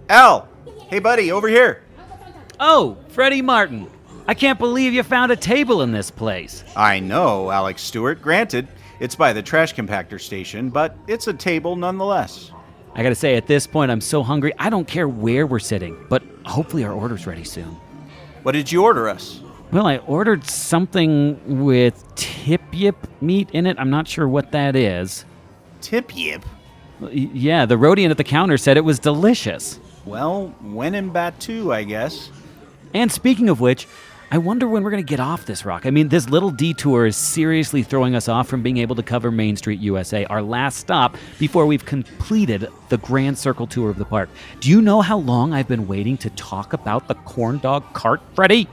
Al! Hey, buddy, over here. Oh, Freddie Martin. I can't believe you found a table in this place. I know, Alex Stewart. Granted, it's by the trash compactor station, but it's a table nonetheless. I gotta say, at this point, I'm so hungry, I don't care where we're sitting, but hopefully our order's ready soon. What did you order us? Well, I ordered something with tip-yip meat in it. I'm not sure what that is. Tip-yip? Yeah, the Rhodian at the counter said it was delicious. Well, when in Batu, I guess. And speaking of which, I wonder when we're going to get off this rock. I mean, this little detour is seriously throwing us off from being able to cover Main Street USA, our last stop before we've completed the Grand Circle tour of the park. Do you know how long I've been waiting to talk about the corn dog cart, Freddie?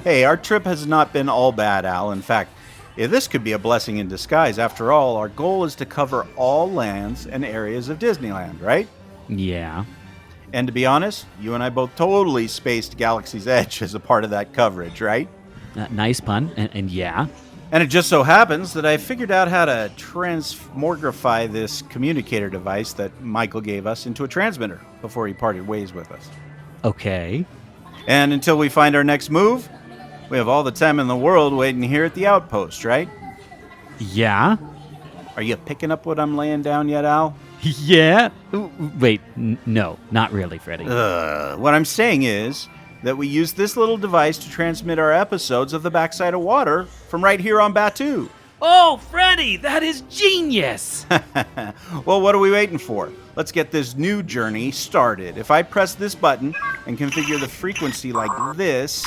Hey, our trip has not been all bad, Al. In fact, this could be a blessing in disguise. After all, our goal is to cover all lands and areas of Disneyland, right? Yeah. And to be honest, you and I both totally spaced Galaxy's Edge as a part of that coverage, right? Nice pun, and yeah. And it just so happens that I figured out how to transmogrify this communicator device that Michael gave us into a transmitter before he parted ways with us. Okay. And until we find our next move, we have all the time in the world waiting here at the outpost, right? Yeah? Are you picking up what I'm laying down yet, Al? Yeah? Wait, no, not really, Freddie. What I'm saying is that we use this little device to transmit our episodes of The Backside of Water from right here on Batu. Oh, Freddie, that is genius! Well, what are we waiting for? Let's get this new journey started. If I press this button and configure the frequency like this,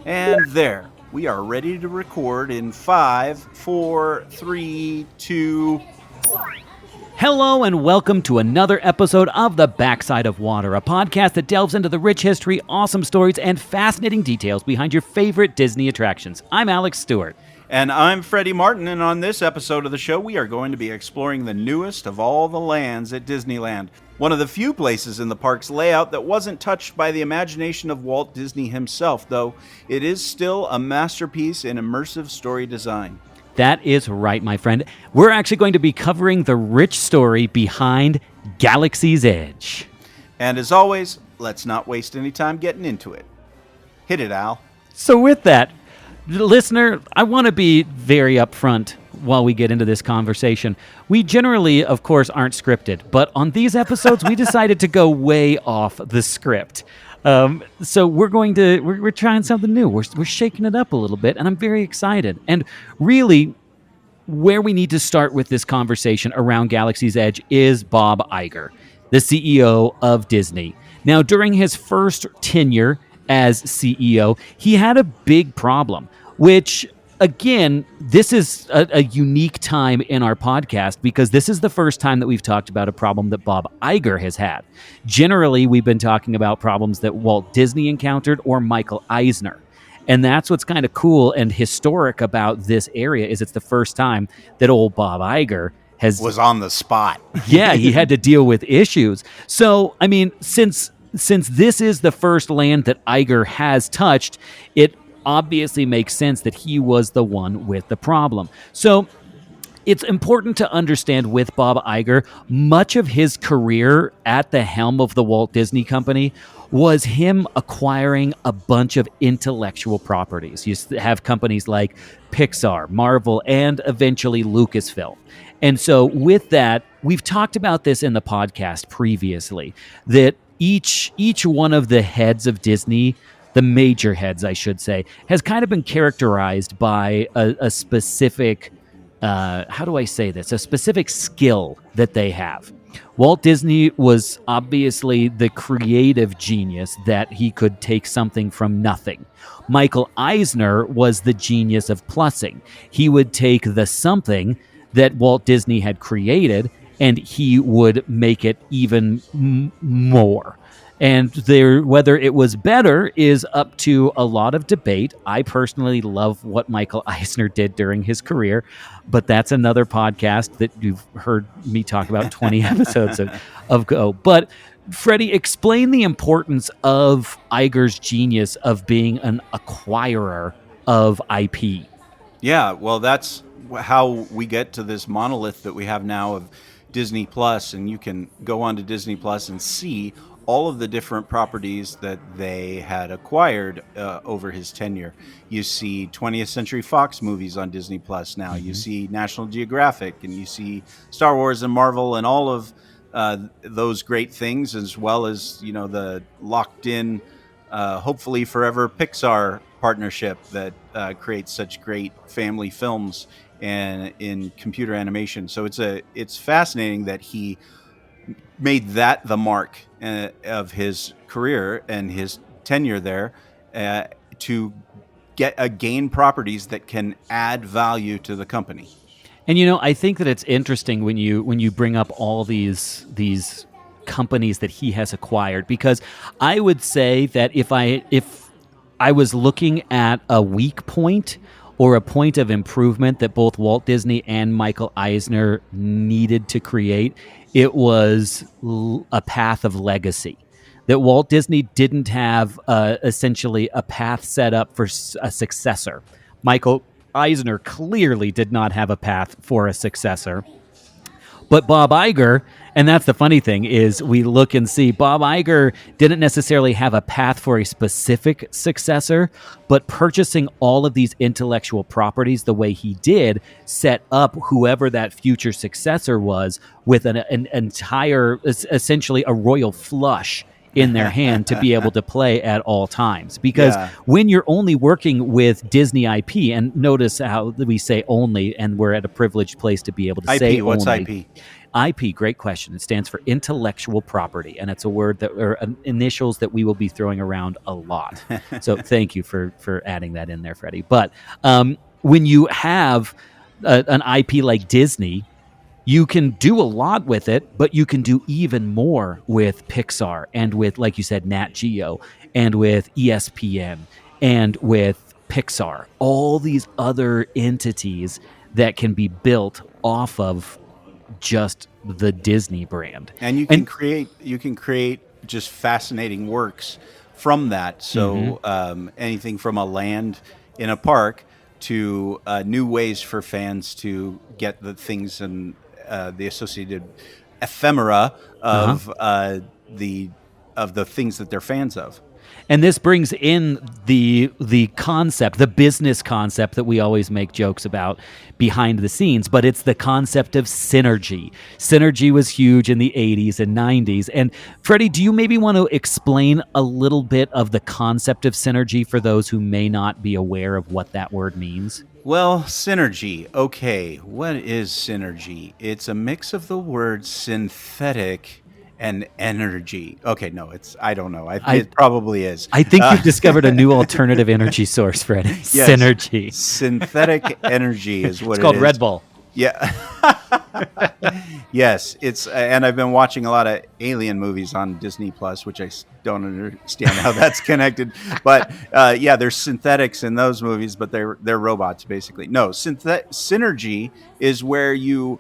and there, we are ready to record in 5, 4, 3, 2... Hello and welcome to another episode of The Backside of Water, a podcast that delves into the rich history, awesome stories, and fascinating details behind your favorite Disney attractions. I'm Alex Stewart. And I'm Freddie Martin, and on this episode of the show, we are going to be exploring the newest of all the lands at Disneyland. One of the few places in the park's layout that wasn't touched by the imagination of Walt Disney himself, though it is still a masterpiece in immersive story design. That is right, my friend. We're actually going to be covering the rich story behind Galaxy's Edge. And as always, let's not waste any time getting into it. Hit it, Al. So with that, listener, I want to be very upfront while we get into this conversation. We generally, of course, aren't scripted, but on these episodes, we decided to go way off the script. So we're trying something new. We're shaking it up a little bit, and I'm very excited. And really, where we need to start with this conversation around Galaxy's Edge is Bob Iger, the CEO of Disney. Now, during his first tenure as CEO, he had a big problem, which, again, this is a unique time in our podcast because this is the first time that we've talked about a problem that Bob Iger has had. Generally, we've been talking about problems that Walt Disney encountered or Michael Eisner. And that's what's kind of cool and historic about this area is it's the first time that old Bob Iger was on the spot. Yeah, he had to deal with issues. So, I mean, since this is the first land that Iger has touched, it obviously makes sense that he was the one with the problem. So it's important to understand with Bob Iger, much of his career at the helm of the Walt Disney Company was him acquiring a bunch of intellectual properties. You have companies like Pixar, Marvel, and eventually Lucasfilm. And so with that, we've talked about this in the podcast previously, that each one of the heads of Disney, the major heads, I should say, has kind of been characterized by a specific, how do I say this? A specific skill that they have. Walt Disney was obviously the creative genius that he could take something from nothing. Michael Eisner was the genius of plussing. He would take the something that Walt Disney had created and he would make it even more. And whether it was better is up to a lot of debate. I personally love what Michael Eisner did during his career, but that's another podcast that you've heard me talk about 20 episodes ago. But Freddie, explain the importance of Iger's genius of being an acquirer of IP. Yeah, well, that's how we get to this monolith that we have now of Disney Plus, and you can go on to Disney Plus and see all of the different properties that they had acquired over his tenure. You see 20th Century Fox movies on Disney Plus now. You see National Geographic, and you see Star Wars and Marvel and all of those great things, as well as the locked in, hopefully forever Pixar partnership that creates such great family films and in computer animation. So it's fascinating that he made that the mark of his career and his tenure there, to gain properties that can add value to the company. And I think that it's interesting when you bring up all these companies that he has acquired, because I would say that if I was looking at a weak point or a point of improvement that both Walt Disney and Michael Eisner needed to create, it was a path of legacy. That Walt Disney didn't have essentially a path set up for a successor. Michael Eisner clearly did not have a path for a successor. But Bob Iger, and that's the funny thing, is we look and see Bob Iger didn't necessarily have a path for a specific successor, but purchasing all of these intellectual properties the way he did set up whoever that future successor was with an entire, essentially a royal flush in their hand to be able to play at all times. Because when you're only working with Disney IP, and notice how we say only, and we're at a privileged place to be able to say IP, what's only. IP? IP, great question. It stands for intellectual property, and it's a word that, or initials that we will be throwing around a lot. So thank you for adding that in there, Freddie. But when you have an IP like Disney, you can do a lot with it, but you can do even more with Pixar and with, like you said, Nat Geo, and with ESPN and with Pixar. All these other entities that can be built off of just the Disney brand. And you can create just fascinating works from that. So anything from a land in a park to new ways for fans to get the things and the associated ephemera of the things that they're fans of. And this brings in the concept, the business concept that we always make jokes about behind the scenes, but it's the concept of synergy. Synergy was huge in the 80s and 90s. And Freddie, do you maybe want to explain a little bit of the concept of synergy for those who may not be aware of what that word means? Well, synergy. Okay, what is synergy? It's a mix of the words synthetic and energy. Okay, no, I don't know. It probably is. I think you've discovered a new alternative energy source, Freddie. Yes, synergy. Synthetic energy is what it's called Red Bull. Yeah. Yes, it's and I've been watching a lot of alien movies on Disney Plus, which I don't understand how that's connected. But there's synthetics in those movies, but they're robots basically. No, synergy is where you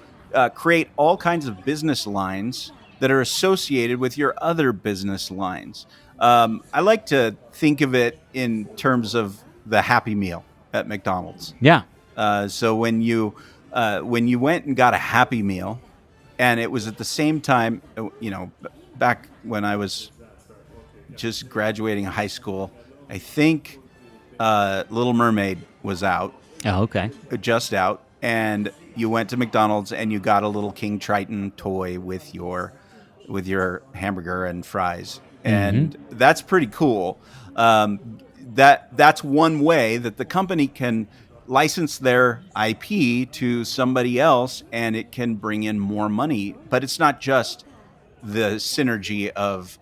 create all kinds of business lines that are associated with your other business lines. I like to think of it in terms of the Happy Meal at McDonald's. Yeah. So when you went and got a Happy Meal, and it was at the same time, back when I was just graduating high school, I think Little Mermaid was out. Oh, okay. Just out. And you went to McDonald's and you got a little King Triton toy with your hamburger and fries. And that's pretty cool. That's one way that the company can license their IP to somebody else, and it can bring in more money. But it's not just the synergy of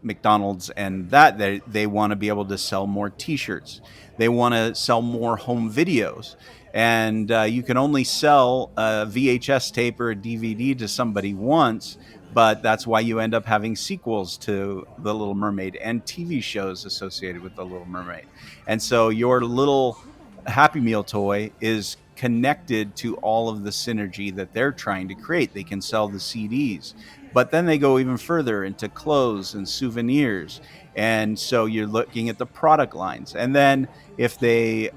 McDonald's and that they want to be able to sell more T-shirts. They want to sell more home videos. And you can only sell a VHS tape or a DVD to somebody once, but that's why you end up having sequels to The Little Mermaid and TV shows associated with The Little Mermaid. And so your little Happy Meal toy is connected to all of the synergy that they're trying to create. They can sell the CDs, but then they go even further into clothes and souvenirs. And so you're looking at the product lines. And then if they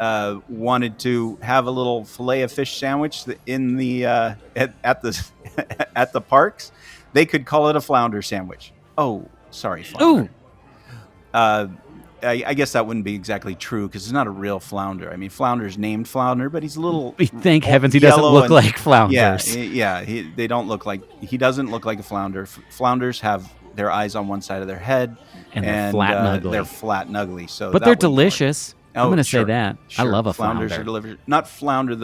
wanted to have a little fillet of fish sandwich in the at at the parks, they could call it a flounder sandwich. Oh, sorry, flounder. Ooh, I guess that wouldn't be exactly true because it's not a real flounder. I mean, Flounder's named Flounder, but he's a little. thank heavens he doesn't look like flounders. Yeah. They don't look like. He doesn't look like a flounder. Flounders have their eyes on one side of their head, And they're flat and ugly. They're flat and ugly. So, But they're delicious. I'm going to say that. Sure. I love a Flounders flounder. are delicious. Not Flounder,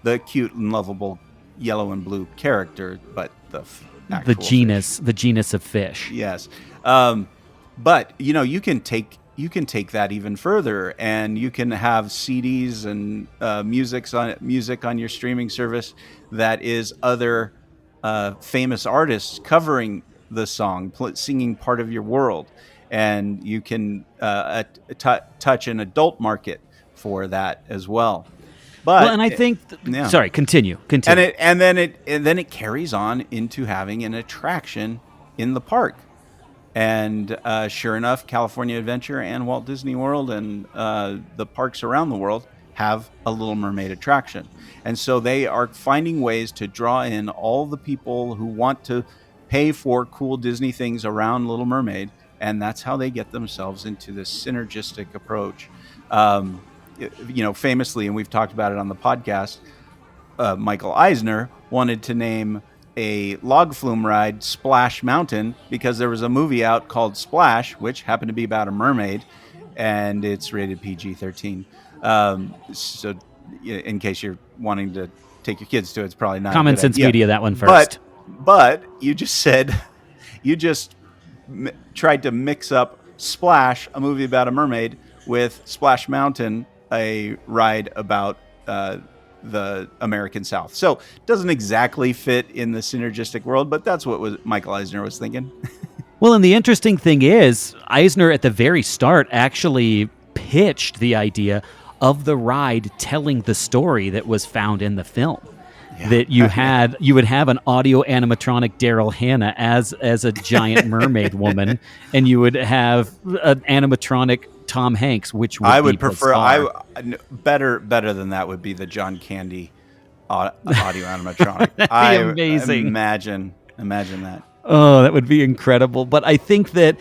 the cute and lovable yellow and blue character, but the actual The genus of fish. Yes, but you can take that even further, and you can have CDs and music on your streaming service that is other famous artists covering the song, singing part of your world, and you can touch an adult market for that as well. But And I think sorry, continue. And then it carries on into having an attraction in the park. And sure enough, California Adventure and Walt Disney World and the parks around the world have a Little Mermaid attraction. And so they are finding ways to draw in all the people who want to pay for cool Disney things around Little Mermaid. And that's how they get themselves into this synergistic approach. Famously, and we've talked about it on the podcast, Michael Eisner wanted to name a log flume ride Splash Mountain because there was a movie out called Splash, which happened to be about a mermaid, and it's rated PG-13. So in case you're wanting to take your kids to it, it's probably not Common Sense Media, that one first. But you just said, tried to mix up Splash, a movie about a mermaid, with Splash Mountain, a ride about the American South. So it doesn't exactly fit in the synergistic world, but that's what Michael Eisner was thinking. Well, and the interesting thing is, Eisner at the very start actually pitched the idea of the ride telling the story that was found in the film. Yeah. That you would have an audio animatronic Daryl Hannah as a giant mermaid woman, and you would have an animatronic Tom Hanks, which would I would be prefer. Better than that would be the John Candy audio animatronic. That'd be amazing. Imagine that. Oh, that would be incredible. But I think that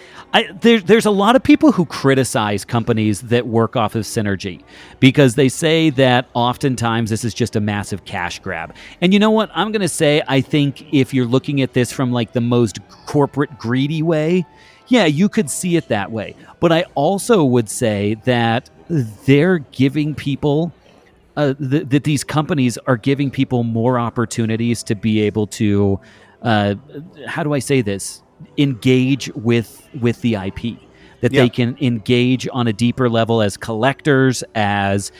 there's a lot of people who criticize companies that work off of synergy because they say that oftentimes this is just a massive cash grab. And you know what? I'm going to say, I think if you're looking at this from like the most corporate greedy way, yeah, you could see it that way. But I also would say that they're giving people, that these companies are giving people more opportunities to be able to, how do I say this? Engage with the IP. That they can engage on a deeper level as collectors, as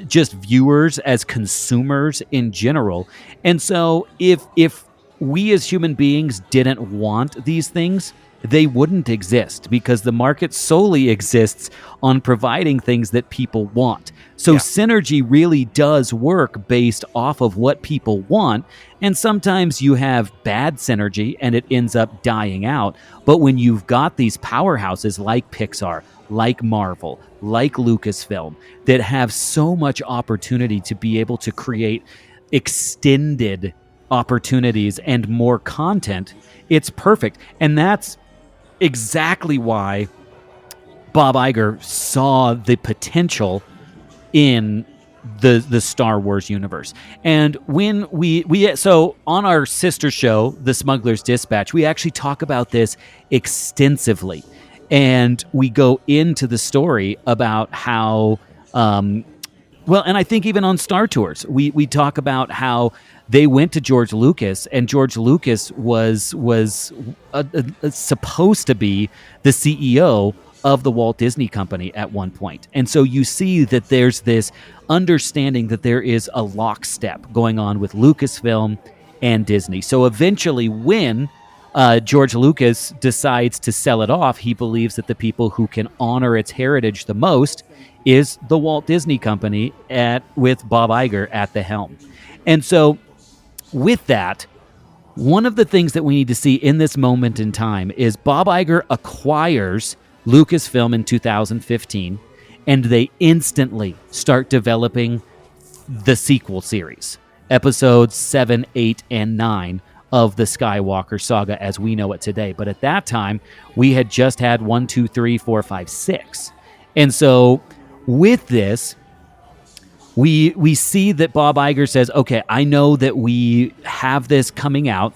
just viewers, as consumers in general. And so if we as human beings didn't want these things, they wouldn't exist because the market solely exists on providing things that people want. So synergy really does work based off of what people want. And sometimes you have bad synergy and it ends up dying out. But when you've got these powerhouses like Pixar, like Marvel, like Lucasfilm, that have so much opportunity to be able to create extended opportunities and more content, it's perfect. And that's exactly why Bob Iger saw the potential in the Star Wars universe. And when we so on our sister show, The Smuggler's Dispatch, we actually talk about this extensively. And we go into the story about how and I think even on Star Tours, we talk about how they went to George Lucas, and George Lucas was supposed to be the CEO of the Walt Disney Company at one point. And so you see that there's this understanding that there is a lockstep going on with Lucasfilm and Disney. So eventually when George Lucas decides to sell it off, he believes that the people who can honor its heritage the most is the Walt Disney Company with Bob Iger at the helm. And so with that, one of the things that we need to see in this moment in time is Bob Iger acquires Lucasfilm in 2015, and they instantly start developing the sequel series, episodes 7, 8, and 9 of the Skywalker saga as we know it today. But at that time, we had just had 1, 2, 3, 4, 5, 6. And so with this, we see that Bob Iger says, okay, I know that we have this coming out.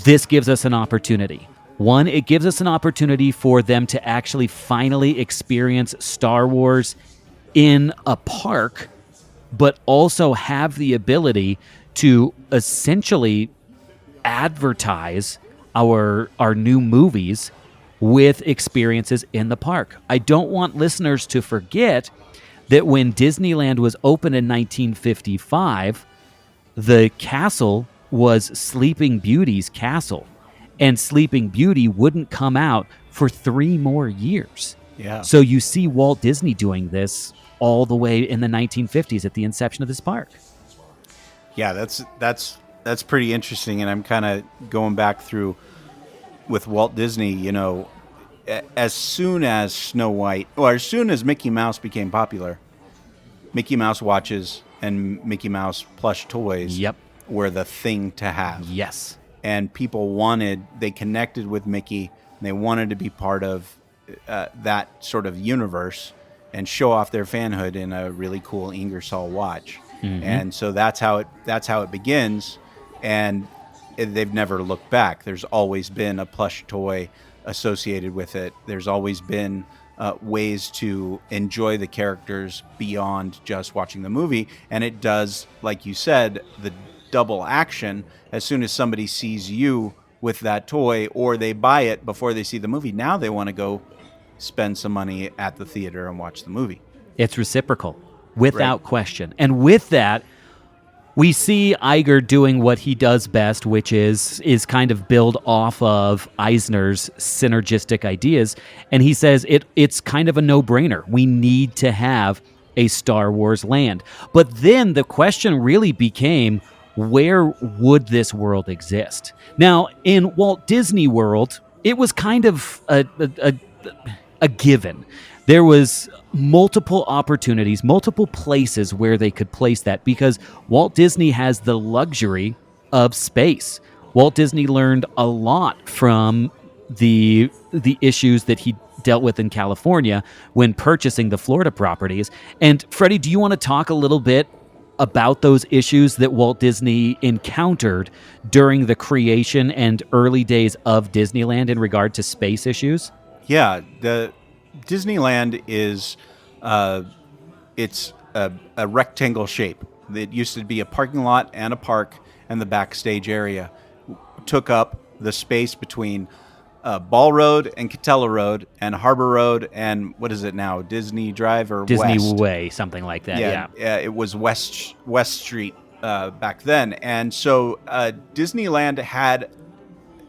This gives us an opportunity. One, it gives us an opportunity for them to actually finally experience Star Wars in a park, but also have the ability to essentially advertise our new movies with experiences in the park. I don't want listeners to forget that when Disneyland was opened in 1955, the castle was Sleeping Beauty's castle, and Sleeping Beauty wouldn't come out for 3 more years. Yeah. So you see Walt Disney doing this all the way in the 1950s at the inception of this park. Yeah, that's pretty interesting, and I'm kind of going back through with Walt Disney. As soon as Snow White, or as soon as Mickey Mouse became popular, Mickey Mouse watches and Mickey Mouse plush toys Yep. were the thing to have. Yes. And people they connected with Mickey, and they wanted to be part of that sort of universe and show off their fanhood in a really cool Ingersoll watch. Mm-hmm. And so that's how it begins, and they've never looked back. There's always been a plush toy associated with it. There's always been ways to enjoy the characters beyond just watching the movie, and it does, like you said, the double action. As soon as somebody sees you with that toy, or they buy it before they see the movie, now they want to go spend some money at the theater and watch the movie. It's reciprocal, without question. And with that, we see Iger doing what he does best, which is kind of build off of Eisner's synergistic ideas. And he says it's kind of a no-brainer. We need to have a Star Wars land. But then the question really became, where would this world exist? Now, in Walt Disney World, it was kind of a given. There was multiple opportunities, multiple places where they could place that, because Walt Disney has the luxury of space. Walt Disney learned a lot from the issues that he dealt with in California when purchasing the Florida properties. And Freddie, do you want to talk a little bit about those issues that Walt Disney encountered during the creation and early days of Disneyland in regard to space issues? Yeah, the Disneyland is it's a rectangle shape. It used to be a parking lot and a park, and the backstage area took up the space between Ball Road and Catella Road and Harbor Road and what is it now, Disney Drive or Disney West? Way, something like that. Yeah. It was West Street back then, and so Disneyland had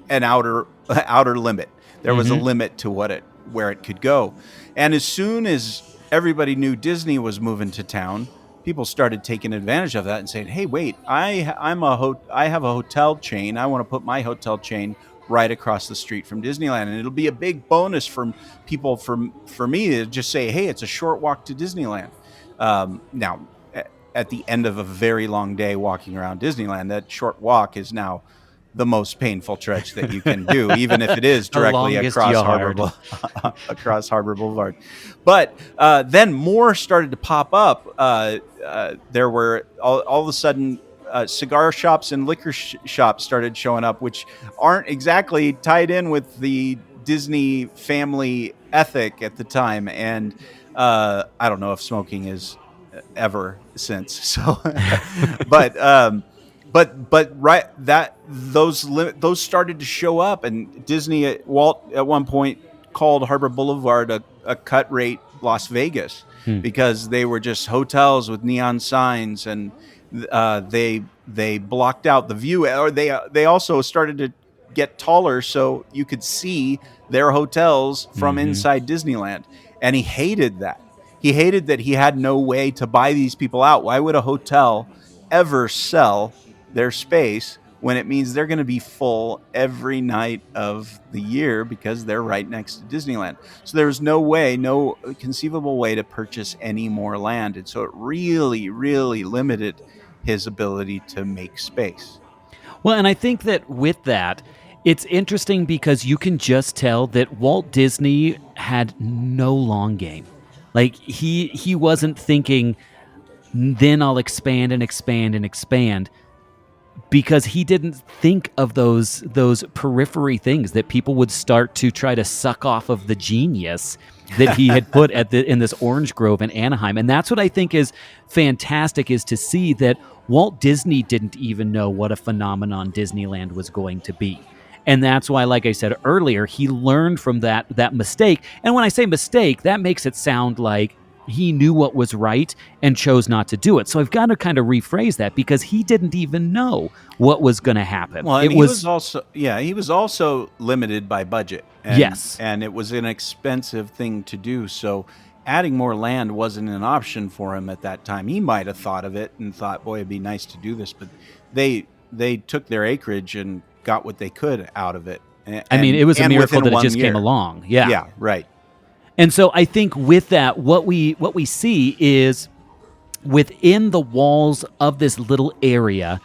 an outer limit. There was a limit to where it could go, and as soon as everybody knew Disney was moving to town, people started taking advantage of that and saying, "Hey, wait, I have a hotel chain. I want to put my hotel chain right across the street from Disneyland, and it'll be a big bonus for people for me to just say, hey, it's a short walk to Disneyland." Now, at the end of a very long day walking around Disneyland, that short walk is now the most painful trudge that you can do, even if it is directly across Harbor Boulevard. But then more started to pop up. There were all of a sudden cigar shops and liquor shops started showing up, which aren't exactly tied in with the Disney family ethic at the time. And I don't know if smoking is ever since. So, but right, that those started to show up, and Walt at one point called Harbor Boulevard a cut rate Las Vegas because they were just hotels with neon signs, and they blocked out the view, or they also started to get taller so you could see their hotels from inside Disneyland. And he hated that. He hated that he had no way to buy these people out. Why would a hotel ever sell their space when it means they're going to be full every night of the year because they're right next to Disneyland? So there was no conceivable way to purchase any more land. And so it really, really limited his ability to make space. Well, and I think that with that, it's interesting because you can just tell that Walt Disney had no long game. Like he wasn't thinking, then I'll expand and expand and expand, because he didn't think of those periphery things that people would start to try to suck off of the genius that he had put in this orange grove in Anaheim. And that's what I think is fantastic, is to see that Walt Disney didn't even know what a phenomenon Disneyland was going to be. And that's why, like I said earlier, he learned from that mistake. And when I say mistake, that makes it sound like he knew what was right and chose not to do it. So I've got to kind of rephrase that, because he didn't even know what was going to happen. Well, and he was also limited by budget. And, Yes. And it was an expensive thing to do. So adding more land wasn't an option for him at that time. He might have thought of it and thought, boy, it'd be nice to do this. But they took their acreage and got what they could out of it. I mean, it was a miracle that it just year. came along. Yeah. Yeah, right. And so I think with that, what we see is within the walls of this little area,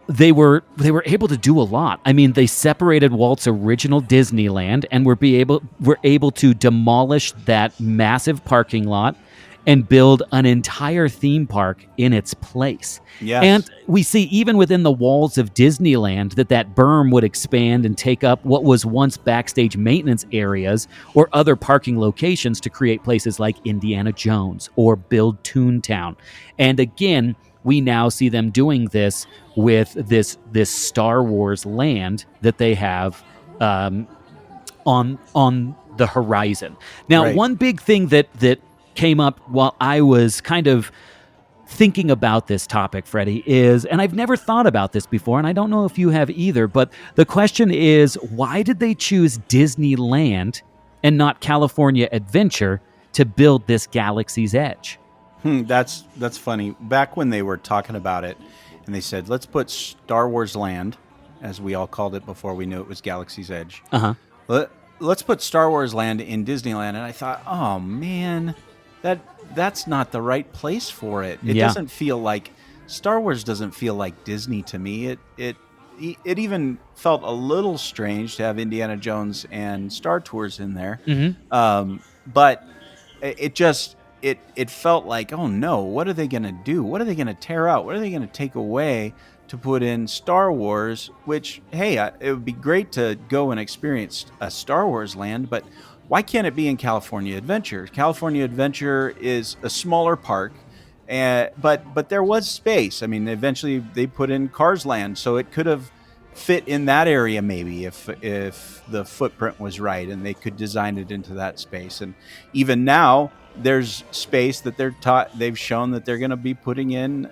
they were able to do a lot. I mean, they separated Walt's original Disneyland and were able to demolish that massive parking lot and build an entire theme park in its place. Yes. And we see even within the walls of Disneyland that berm would expand and take up what was once backstage maintenance areas or other parking locations to create places like Indiana Jones or build Toontown. And again, we now see them doing this with this Star Wars land that they have on the horizon. Now, Right. one big thing that came up while I was kind of thinking about this topic, Freddie, is, and I've never thought about this before, and I don't know if you have either, but the question is, why did they choose Disneyland and not California Adventure to build this Galaxy's Edge? That's funny. Back when they were talking about it, and they said, let's put Star Wars Land, as we all called it before we knew it was Galaxy's Edge. Uh-huh. Let's put Star Wars Land in Disneyland. And I thought, oh, man, that's not the right place for it. It doesn't feel like, Star Wars doesn't feel like Disney to me. It even felt a little strange to have Indiana Jones and Star Tours in there. Mm-hmm. But it felt like, oh no, what are they going to do? What are they going to tear out? What are they going to take away to put in Star Wars? Which, hey, it would be great to go and experience a Star Wars land, but why can't it be in California Adventure? California Adventure is a smaller park, but there was space. I mean, eventually they put in Cars Land, so it could have fit in that area maybe if the footprint was right and they could design it into that space. And even now, there's space that they've shown that they're going to be putting in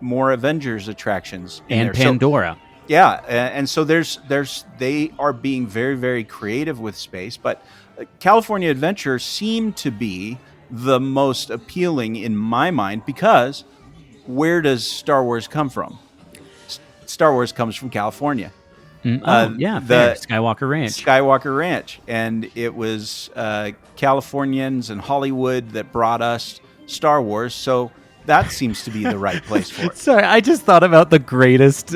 more Avengers attractions in And there. Pandora. Yeah, and so they are being very, very creative with space, but California Adventure seemed to be the most appealing in my mind, because where does Star Wars come from? Star Wars comes from California. Fair. Skywalker Ranch. Skywalker Ranch, and it was Californians and Hollywood that brought us Star Wars, so that seems to be the right place for it. Sorry, I just thought about the greatest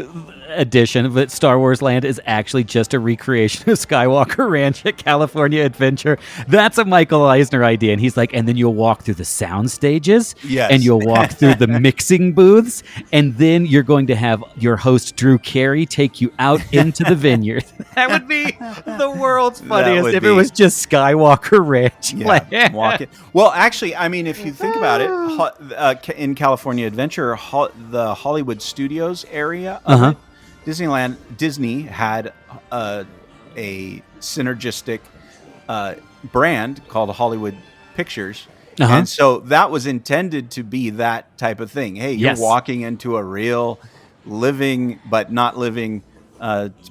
addition of it. Star Wars Land is actually just a recreation of Skywalker Ranch at California Adventure. That's a Michael Eisner idea. And he's like, and then you'll walk through the sound stages. Yes. And you'll walk through the mixing booths. And then you're going to have your host, Drew Carey, take you out into the vineyard. That would be the world's funniest if it was just Skywalker Ranch. Yeah, walk it. Well, actually, I mean, if you think about it, in California Adventure, the Hollywood Studios area of it, Disney had a synergistic brand called Hollywood Pictures. And so that was intended to be that type of thing. Hey, you're walking into a real living but not living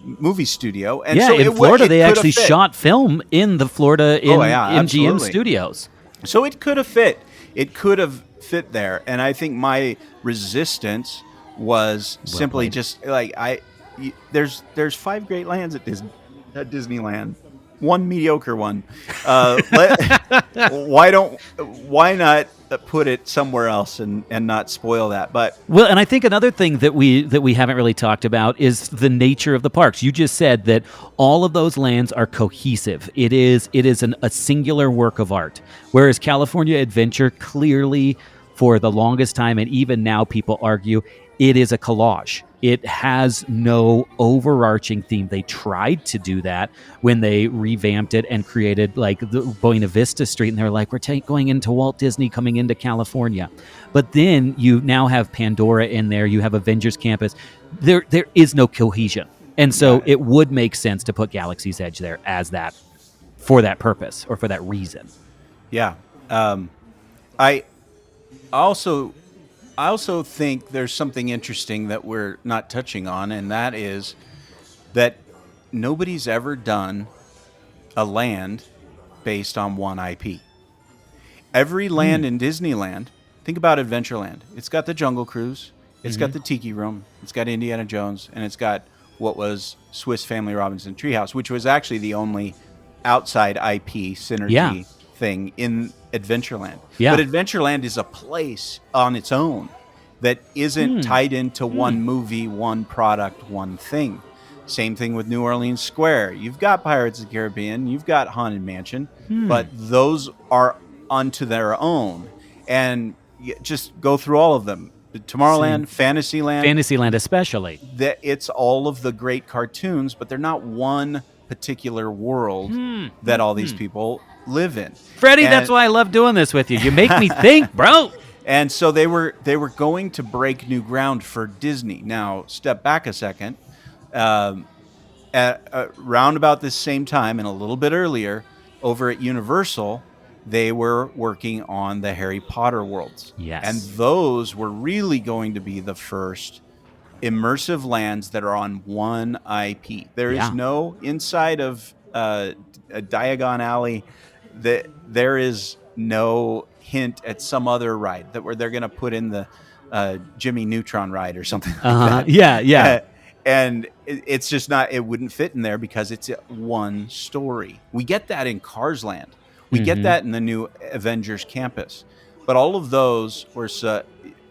movie studio. And so in Florida, they actually shot film in the Florida MGM studios. So it could have fit. It could have fit there. And I think my resistance was simply just like there's 5 great lands at Disneyland, one mediocre one. Why not put it somewhere else and not spoil that? But Well, and I think another thing that we haven't really talked about is the nature of the parks. You just said that all of those lands are cohesive. It is a singular work of art, whereas California Adventure clearly, for the longest time, and even now people argue, it is a collage. It has no overarching theme. They tried to do that when they revamped it and created like the Buena Vista Street, and they're like, we're going into Walt Disney, coming into California. But then you now have Pandora in there. You have Avengers Campus. There is no cohesion, and so it would make sense to put Galaxy's Edge there as that, for that purpose or for that reason. yeah, I also think there's something interesting that we're not touching on, and that is that nobody's ever done a land based on one IP. Every land in Disneyland, think about Adventureland. It's got the Jungle Cruise, it's got the Tiki Room, it's got Indiana Jones, and it's got what was Swiss Family Robinson Treehouse, which was actually the only outside IP synergy thing in Adventureland. Yeah. But Adventureland is a place on its own that isn't tied into one movie, one product, one thing. Same thing with New Orleans Square. You've got Pirates of the Caribbean, you've got Haunted Mansion, but those are unto their own. And just go through all of them. Tomorrowland, Fantasyland especially. It's all of the great cartoons, but they're not one particular world that all these people live in. Freddie, that's why I love doing this with you. You make me think, bro. And so they were going to break new ground for Disney. Now, step back a second. At around about this same time and a little bit earlier, over at Universal, they were working on the Harry Potter worlds. Yes. And those were really going to be the first immersive lands that are on one IP. There is no inside of a Diagon Alley, that there is no hint at some other ride that where they're going to put in the Jimmy Neutron ride or something like that. Yeah. And it's just not, it wouldn't fit in there because it's one story. We get that in Cars Land. We get that in the new Avengers Campus. But all of those were,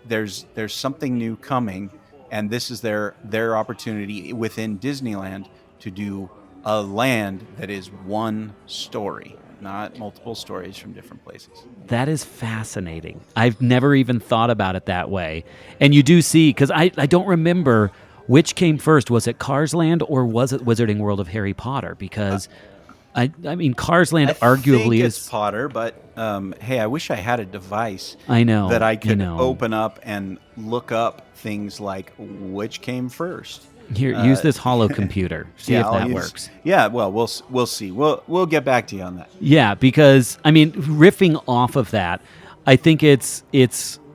there's something new coming, and this is their opportunity within Disneyland to do a land that is one story, not multiple stories from different places. That is fascinating. I've never even thought about it that way. And you do see, because I don't remember which came first. Was it Cars Land or was it Wizarding World of Harry Potter? Because I mean, Cars Land arguably is Potter, but hey, I wish I had a device. I know that I could open up and look up things like which came first. Here, use this hollow computer. See if that works. Yeah, well, we'll see. We'll get back to you on that. Yeah, because I mean, riffing off of that, I think it's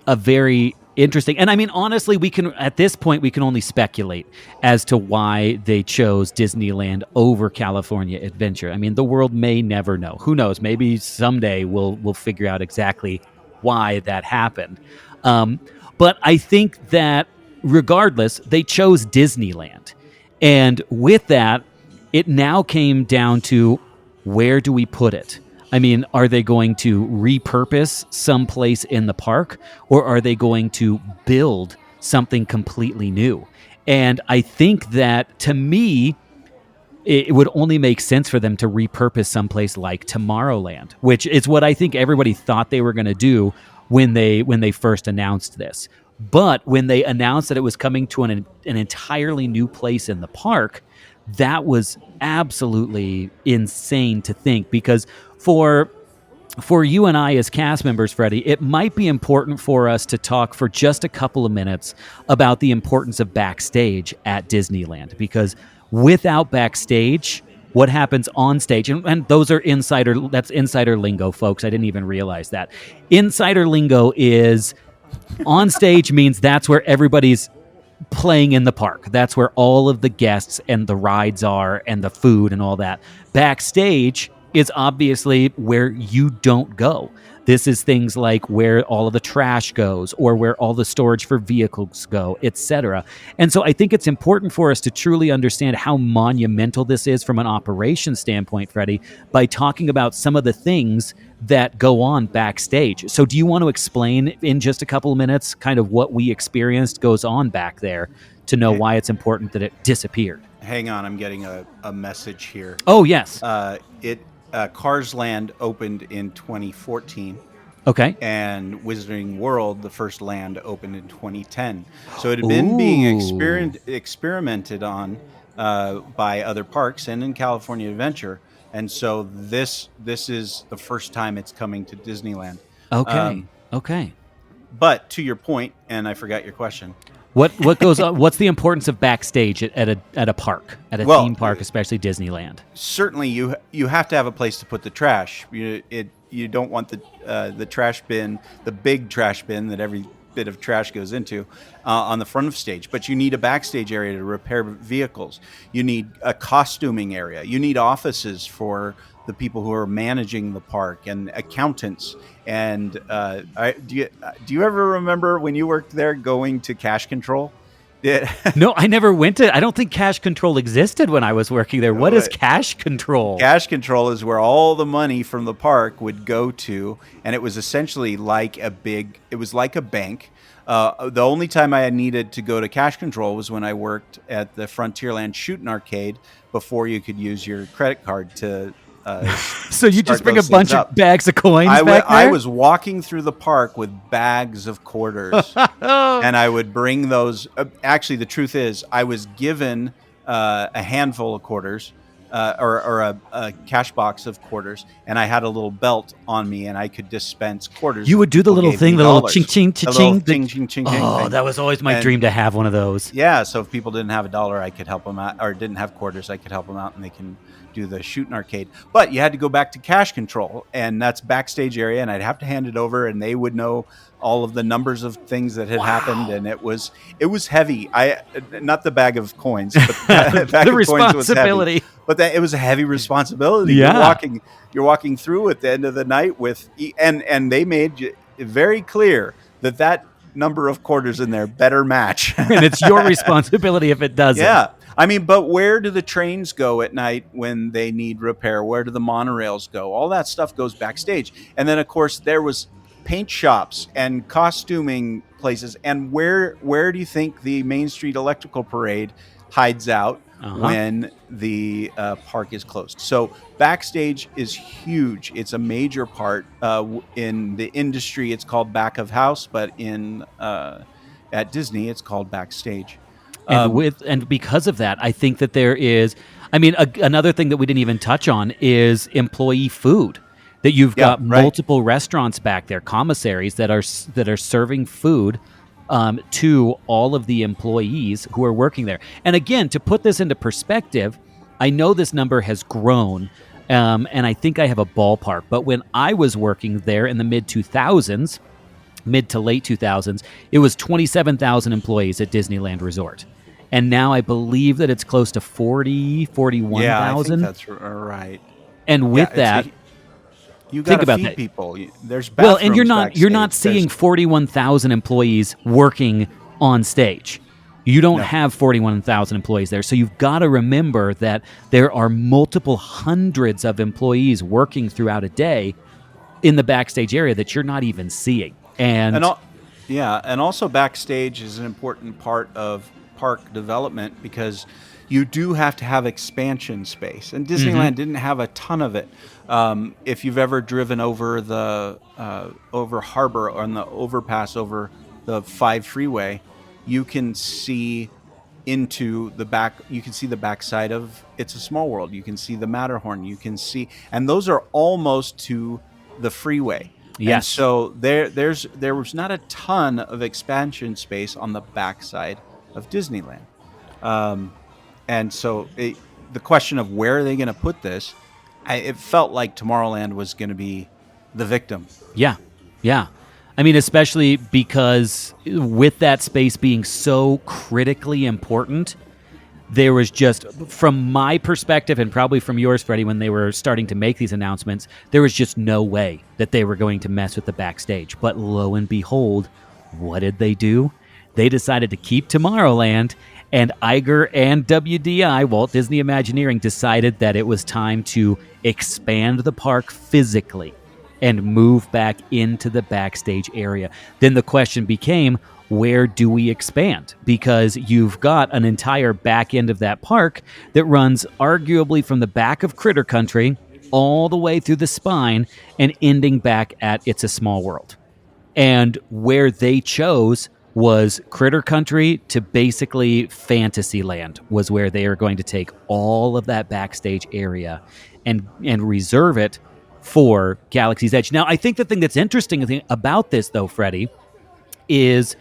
a very interesting, and I mean, honestly, we can at this point we can only speculate as to why they chose Disneyland over California Adventure. I mean, the world may never know. Who knows? Maybe someday we'll figure out exactly why that happened. But I think that regardless, they chose Disneyland, and with that, it now came down to where do we put it? I mean, are they going to repurpose someplace in the park, or are they going to build something completely new? And I think that, to me, it would only make sense for them to repurpose someplace like Tomorrowland, which is what I think everybody thought they were going to do when they first announced this. But when they announced that it was coming to an entirely new place in the park, that was absolutely insane to think, because for you and I as cast members, Freddie, it might be important for us to talk for just a couple of minutes about the importance of backstage at Disneyland, because without backstage, what happens on stage, and those are that's insider lingo, folks. I didn't even realize that. Insider lingo is on stage means that's where everybody's playing in the park. That's where all of the guests and the rides are and the food and all that. Backstage is obviously where you don't go. This is things like where all of the trash goes or where all the storage for vehicles go, etc. And so I think it's important for us to truly understand how monumental this is from an operations standpoint, Freddie, by talking about some of the things that go on backstage. So do you want to explain in just a couple of minutes kind of what we experienced goes on back there to know why it's important that it disappeared? Hang on, I'm getting a message here. Oh, yes. Cars Land opened in 2014. Okay. And Wizarding World, the first land, opened in 2010. So it had been being experimented on by other parks and in California Adventure. And so this is the first time it's coming to Disneyland. Okay. Okay. But to your point, and I forgot your question. What goes on? What's the importance of backstage at a park, at a theme park, especially Disneyland? Certainly, you have to have a place to put the trash. You don't want the trash bin, the big trash bin that every bit of trash goes into, on the front of stage. But you need a backstage area to repair vehicles. You need a costuming area. You need offices for the people who are managing the park and accountants. And do you ever remember when you worked there going to cash control? No, I never went to. I don't think cash control existed when I was working there. What is cash control? Cash control is where all the money from the park would go to, and it was essentially like a bank. The only time I needed to go to cash control was when I worked at the Frontierland Shooting Arcade before you could use your credit card to. So you just bring a bunch of bags of coins back there? I was walking through the park with bags of quarters, and I would bring those. Actually, the truth is, I was given a handful of quarters, or a cash box of quarters, and I had a little belt on me, and I could dispense quarters. You would do the little thing, the little ching ching ching ching. Oh, that was always my dream to have one of those. Yeah, so if people didn't have $1, I could help them out, or didn't have quarters, I could help them out, and they can do the shooting arcade. But you had to go back to cash control, and that's backstage area, and I'd have to hand it over, and they would know all of the numbers of things that had happened, and it was heavy. Not the bag of coins, but the bag of responsibility. Coins was heavy. But it was a heavy responsibility. Yeah. You're walking through at the end of the night with, and they made it very clear that number of quarters in there better match. And it's your responsibility if it doesn't. Yeah. I mean, but where do the trains go at night when they need repair? Where do the monorails go? All that stuff goes backstage. And then, of course, there was paint shops and costuming places. And where do you think the Main Street Electrical Parade hides out when the park is closed? So backstage is huge. It's a major part in the industry. It's called back of house, but at Disney, it's called backstage. And because of that, I think that there is, another thing that we didn't even touch on is employee food. That you've got multiple restaurants back there, commissaries that are serving food to all of the employees who are working there. And again, to put this into perspective, I know this number has grown, and I think I have a ballpark. But when I was working there in the mid to late 2000s, it was 27,000 employees at Disneyland Resort. And now I believe that it's close to 41,000. Yeah, I think that's right. And with that, you got to feed people. There's bathrooms. Well, and you're not seeing 41,000 employees working on stage. You don't have 41,000 employees there. So you've got to remember that there are multiple hundreds of employees working throughout a day in the backstage area that you're not even seeing. And also backstage is an important part of park development because you do have to have expansion space, and Disneyland didn't have a ton of it. If you've ever driven over the over harbor on the overpass over the 5 freeway, you can see into the back. You can see the backside of It's a Small World. You can see the Matterhorn. You can see, and those are almost to the freeway. Yes. And so there was not a ton of expansion space on the backside of Disneyland. And so the question of where are they going to put this, it felt like Tomorrowland was going to be the victim. Yeah. Especially because with that space being so critically important, there was just, from my perspective and probably from yours, Freddie, when they were starting to make these announcements, there was just no way that they were going to mess with the backstage. But lo and behold, what did they do? They decided to keep Tomorrowland, and Iger and WDI, Walt Disney Imagineering, decided that it was time to expand the park physically and move back into the backstage area. Then the question became, where do we expand? Because you've got an entire back end of that park that runs arguably from the back of Critter Country all the way through the spine and ending back at It's a Small World. And where they chose was Critter Country to basically Fantasyland was where they are going to take all of that backstage area and reserve it for Galaxy's Edge. Now, I think the thing that's interesting about this, though, Freddie, is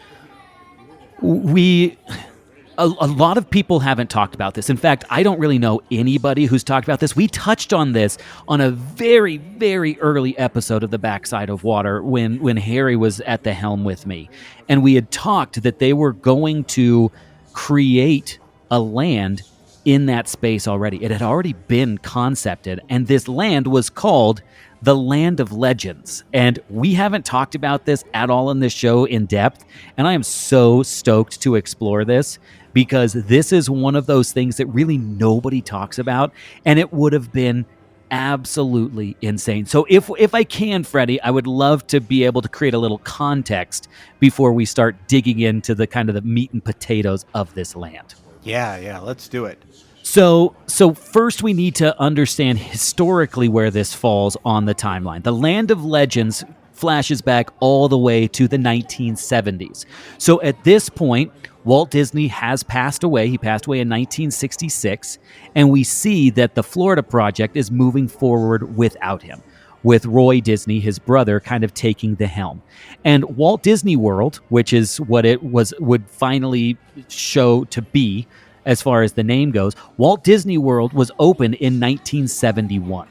a lot of people haven't talked about this. In fact, I don't really know anybody who's talked about this. We touched on this on a very, very early episode of The Backside of Water when Harry was at the helm with me. And we had talked that they were going to create a land in that space already. It had already been concepted, and this land was called the Land of Legends. And we haven't talked about this at all in this show in depth, and I am so stoked to explore this because this is one of those things that really nobody talks about, and it would have been absolutely insane. So if I can, Freddie, I would love to be able to create a little context before we start digging into the kind of the meat and potatoes of this land. Yeah, let's do it. So first we need to understand historically where this falls on the timeline. The Land of Legends flashes back all the way to the 1970s. So at this point, Walt Disney has passed away. He passed away in 1966, and we see that the Florida project is moving forward without him, with Roy Disney, his brother, kind of taking the helm. And Walt Disney World, which is what it would finally show to be, as far as the name goes, Walt Disney World was open in 1971.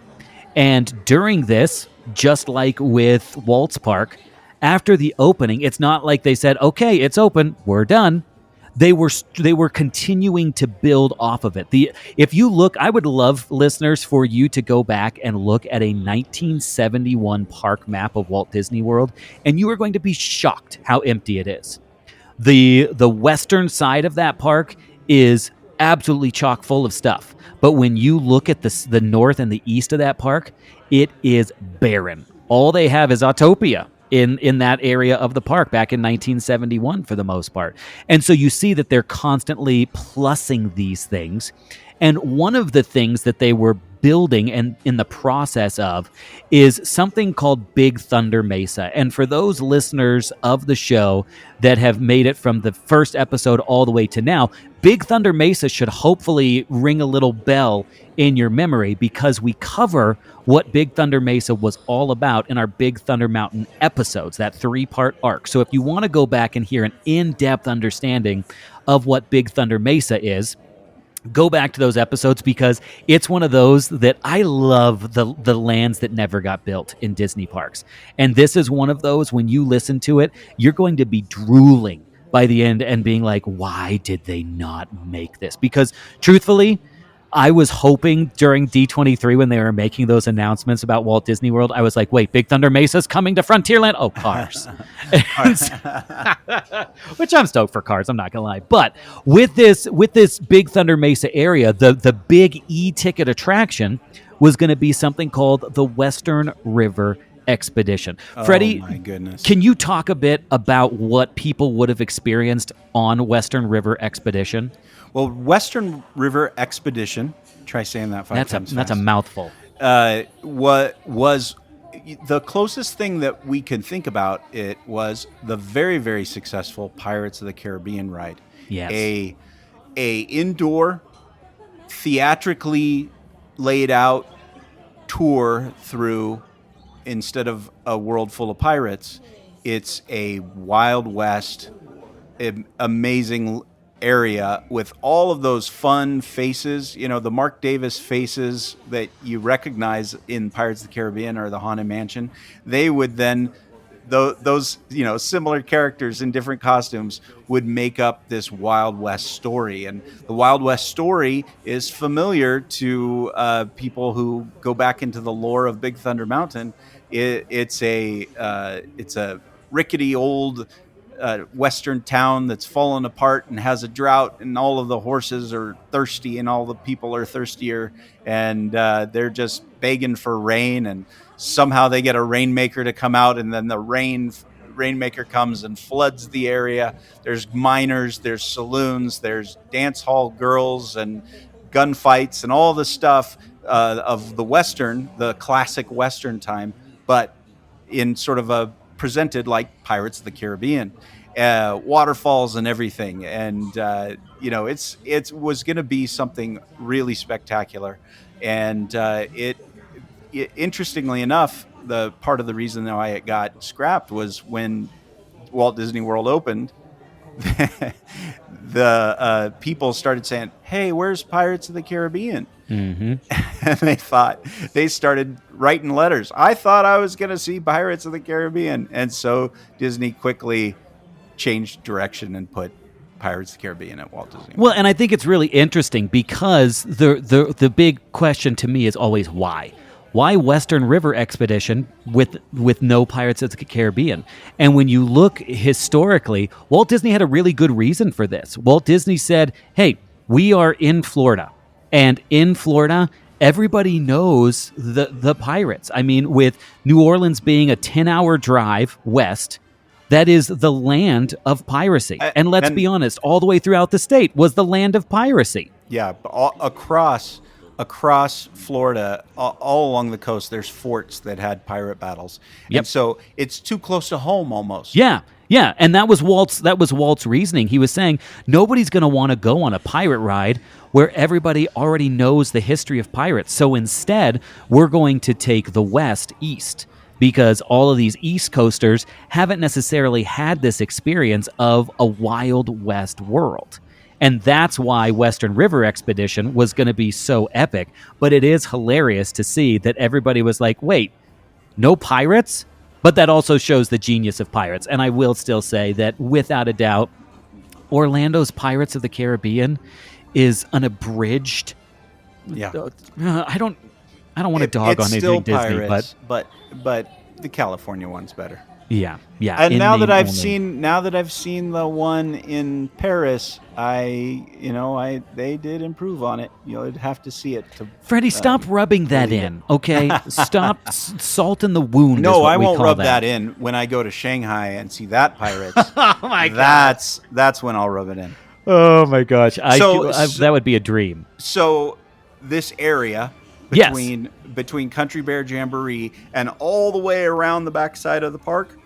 And during this, just like with Walt's Park, after the opening, it's not like they said, okay, it's open, we're done. They were continuing to build off of it. If you look, I would love, listeners, for you to go back and look at a 1971 park map of Walt Disney World, and you are going to be shocked how empty it is. The western side of that park is absolutely chock full of stuff. But when you look at the north and the east of that park, it is barren. All they have is Autopia in that area of the park back in 1971 for the most part. And so you see that they're constantly plussing these things. And one of the things that they were building and in the process of is something called Big Thunder Mesa. And for those listeners of the show that have made it from the first episode all the way to now, Big Thunder Mesa should hopefully ring a little bell in your memory because we cover what Big Thunder Mesa was all about in our Big Thunder Mountain episodes, that 3-part arc. So if you want to go back and hear an in-depth understanding of what Big Thunder Mesa is, go back to those episodes because it's one of those that I love, the lands that never got built in Disney parks. And this is one of those, when you listen to it, you're going to be drooling by the end and being like, why did they not make this? Because truthfully, I was hoping during D23 when they were making those announcements about Walt Disney World, I was like, wait, Big Thunder Mesa's coming to Frontierland? Oh, Cars. Which I'm stoked for Cars, I'm not going to lie. But with this Big Thunder Mesa area, the big e-ticket attraction was going to be something called the Western River Expedition. Freddie, oh my goodness. Can you talk a bit about what people would have experienced on Western River Expedition? Well, Western River Expedition, try saying that 5 times fast. That's a mouthful. What was the closest thing that we can think about it was the very, very successful Pirates of the Caribbean ride. Yes. A indoor, theatrically laid out tour through, instead of a world full of pirates, it's a Wild West, amazing area with all of those fun faces, the Mark Davis faces that you recognize in Pirates of the Caribbean or the Haunted Mansion. They would then those similar characters in different costumes would make up this Wild West story. And the Wild West story is familiar to people who go back into the lore of Big Thunder Mountain. It's a rickety old western town that's fallen apart and has a drought, and all of the horses are thirsty and all the people are thirstier, and they're just begging for rain, and somehow they get a rainmaker to come out, and then the rainmaker comes and floods the area. There's miners, there's saloons, there's dance hall girls and gunfights and all the stuff of the classic western time, but in sort of a presented like Pirates of the Caribbean, waterfalls and everything. And it was going to be something really spectacular. And it interestingly enough, the part of the reason why it got scrapped was when Walt Disney World opened. The people started saying, "Hey, where's Pirates of the Caribbean?" Mm-hmm. And they started writing letters. I thought I was going to see Pirates of the Caribbean. And so Disney quickly changed direction and put Pirates of the Caribbean at Walt Disney World. Well, and I think it's really interesting because the big question to me is always why? Why Western River Expedition with no Pirates of the Caribbean? And when you look historically, Walt Disney had a really good reason for this. Walt Disney said, "Hey, we are in Florida. And in Florida, everybody knows the pirates. I mean, with New Orleans being a 10-hour drive west, that is the land of piracy. And let's be honest, all the way throughout the state was the land of piracy." Yeah, across Florida, all along the coast, there's forts that had pirate battles. Yep. And so it's too close to home almost. Yeah, and that was Walt's reasoning. He was saying nobody's going to want to go on a pirate ride where everybody already knows the history of pirates. So instead, we're going to take the West east, because all of these East Coasters haven't necessarily had this experience of a Wild West world. And that's why Western River Expedition was going to be so epic. But it is hilarious to see that everybody was like, wait, no pirates? But that also shows the genius of pirates. And I will still say that without a doubt, Orlando's Pirates of the Caribbean is an abridged. Yeah. I don't want to dog on anything Disney, pirates, but the California one's better. Yeah. And now that I've seen the one in Paris, they did improve on it. You'd have to see it. Freddie, stop rubbing that in, okay? Stop salting the wound. No, I won't rub that in when I go to Shanghai and see that Pirates. Oh my God. That's when I'll rub it in. Oh my gosh, that would be a dream. So this area between Country Bear Jamboree and all the way around the backside of the park,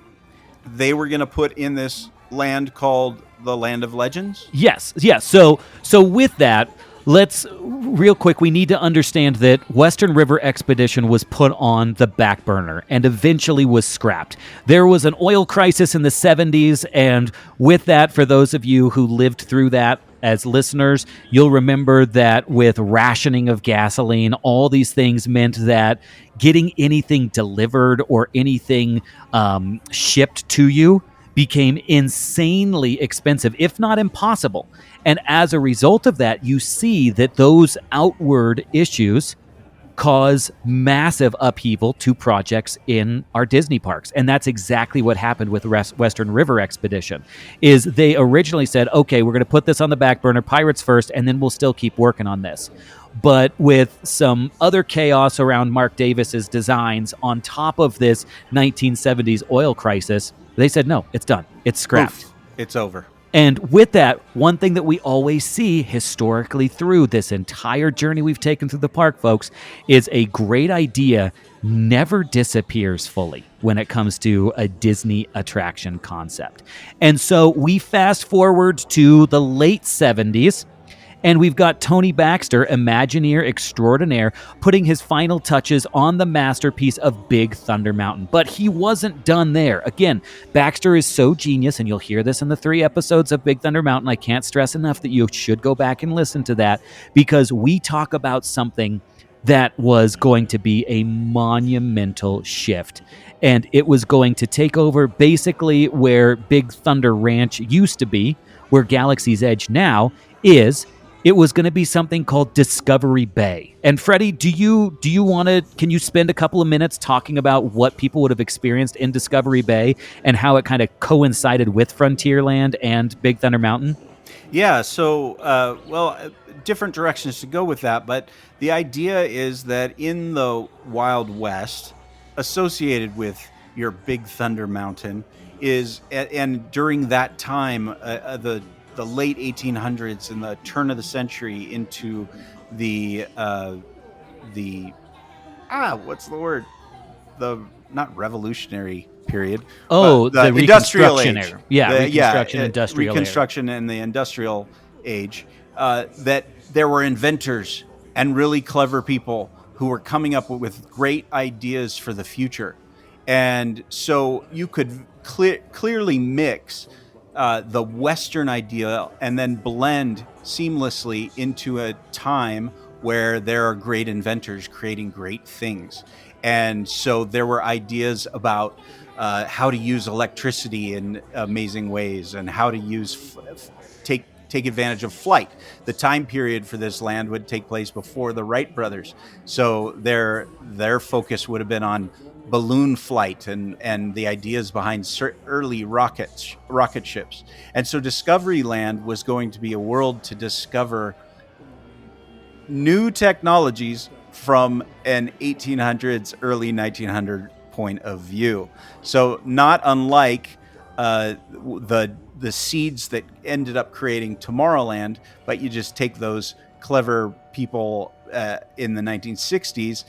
they were going to put in this land called the Land of Legends. Yes. So with that, let's real quick. We need to understand that Western River Expedition was put on the back burner and eventually was scrapped. There was an oil crisis in the 70s, and with that, for those of you who lived through that as listeners, you'll remember that with rationing of gasoline, all these things meant that getting anything delivered or anything shipped to you became insanely expensive, if not impossible. And as a result of that, you see that those outward issues cause massive upheaval to projects in our Disney parks. And that's exactly what happened with Western River Expedition, is they originally said, okay, we're going to put this on the back burner, pirates first, and then we'll still keep working on this. But with some other chaos around Mark Davis's designs on top of this 1970s oil crisis, they said, no, it's done. It's scrapped. Oof, it's over. And with that, one thing that we always see historically through this entire journey we've taken through the park, folks, is a great idea never disappears fully when it comes to a Disney attraction concept. And so we fast forward to the late 70s, and we've got Tony Baxter, Imagineer extraordinaire, putting his final touches on the masterpiece of Big Thunder Mountain. But he wasn't done there. Again, Baxter is so genius, and you'll hear this in the 3 episodes of Big Thunder Mountain. I can't stress enough that you should go back and listen to that, because we talk about something that was going to be a monumental shift. And it was going to take over basically where Big Thunder Ranch used to be, where Galaxy's Edge now is. It was going to be something called Discovery Bay. And Freddie, can you spend a couple of minutes talking about what people would have experienced in Discovery Bay and how it kind of coincided with Frontierland and Big Thunder Mountain? Yeah, so, different directions to go with that, but the idea is that in the Wild West, associated with your Big Thunder Mountain, and during that time, the late 1800s and the turn of the century into the what's the word? The not revolutionary period. Oh, but the industrial age. Reconstruction era. Yeah, Industrial Reconstruction and the industrial age. That there were inventors and really clever people who were coming up with great ideas for the future. And so you could clearly mix the Western idea and then blend seamlessly into a time where there are great inventors creating great things. And so there were ideas about how to use electricity in amazing ways and how to use take advantage of flight. The time period for this land would take place before the Wright brothers. So their focus would have been on balloon flight and the ideas behind early rocket ships. And so Discovery Land was going to be a world to discover new technologies from an 1800s, early 1900 point of view. So not unlike the seeds that ended up creating Tomorrowland, but you just take those clever people in the 1960s,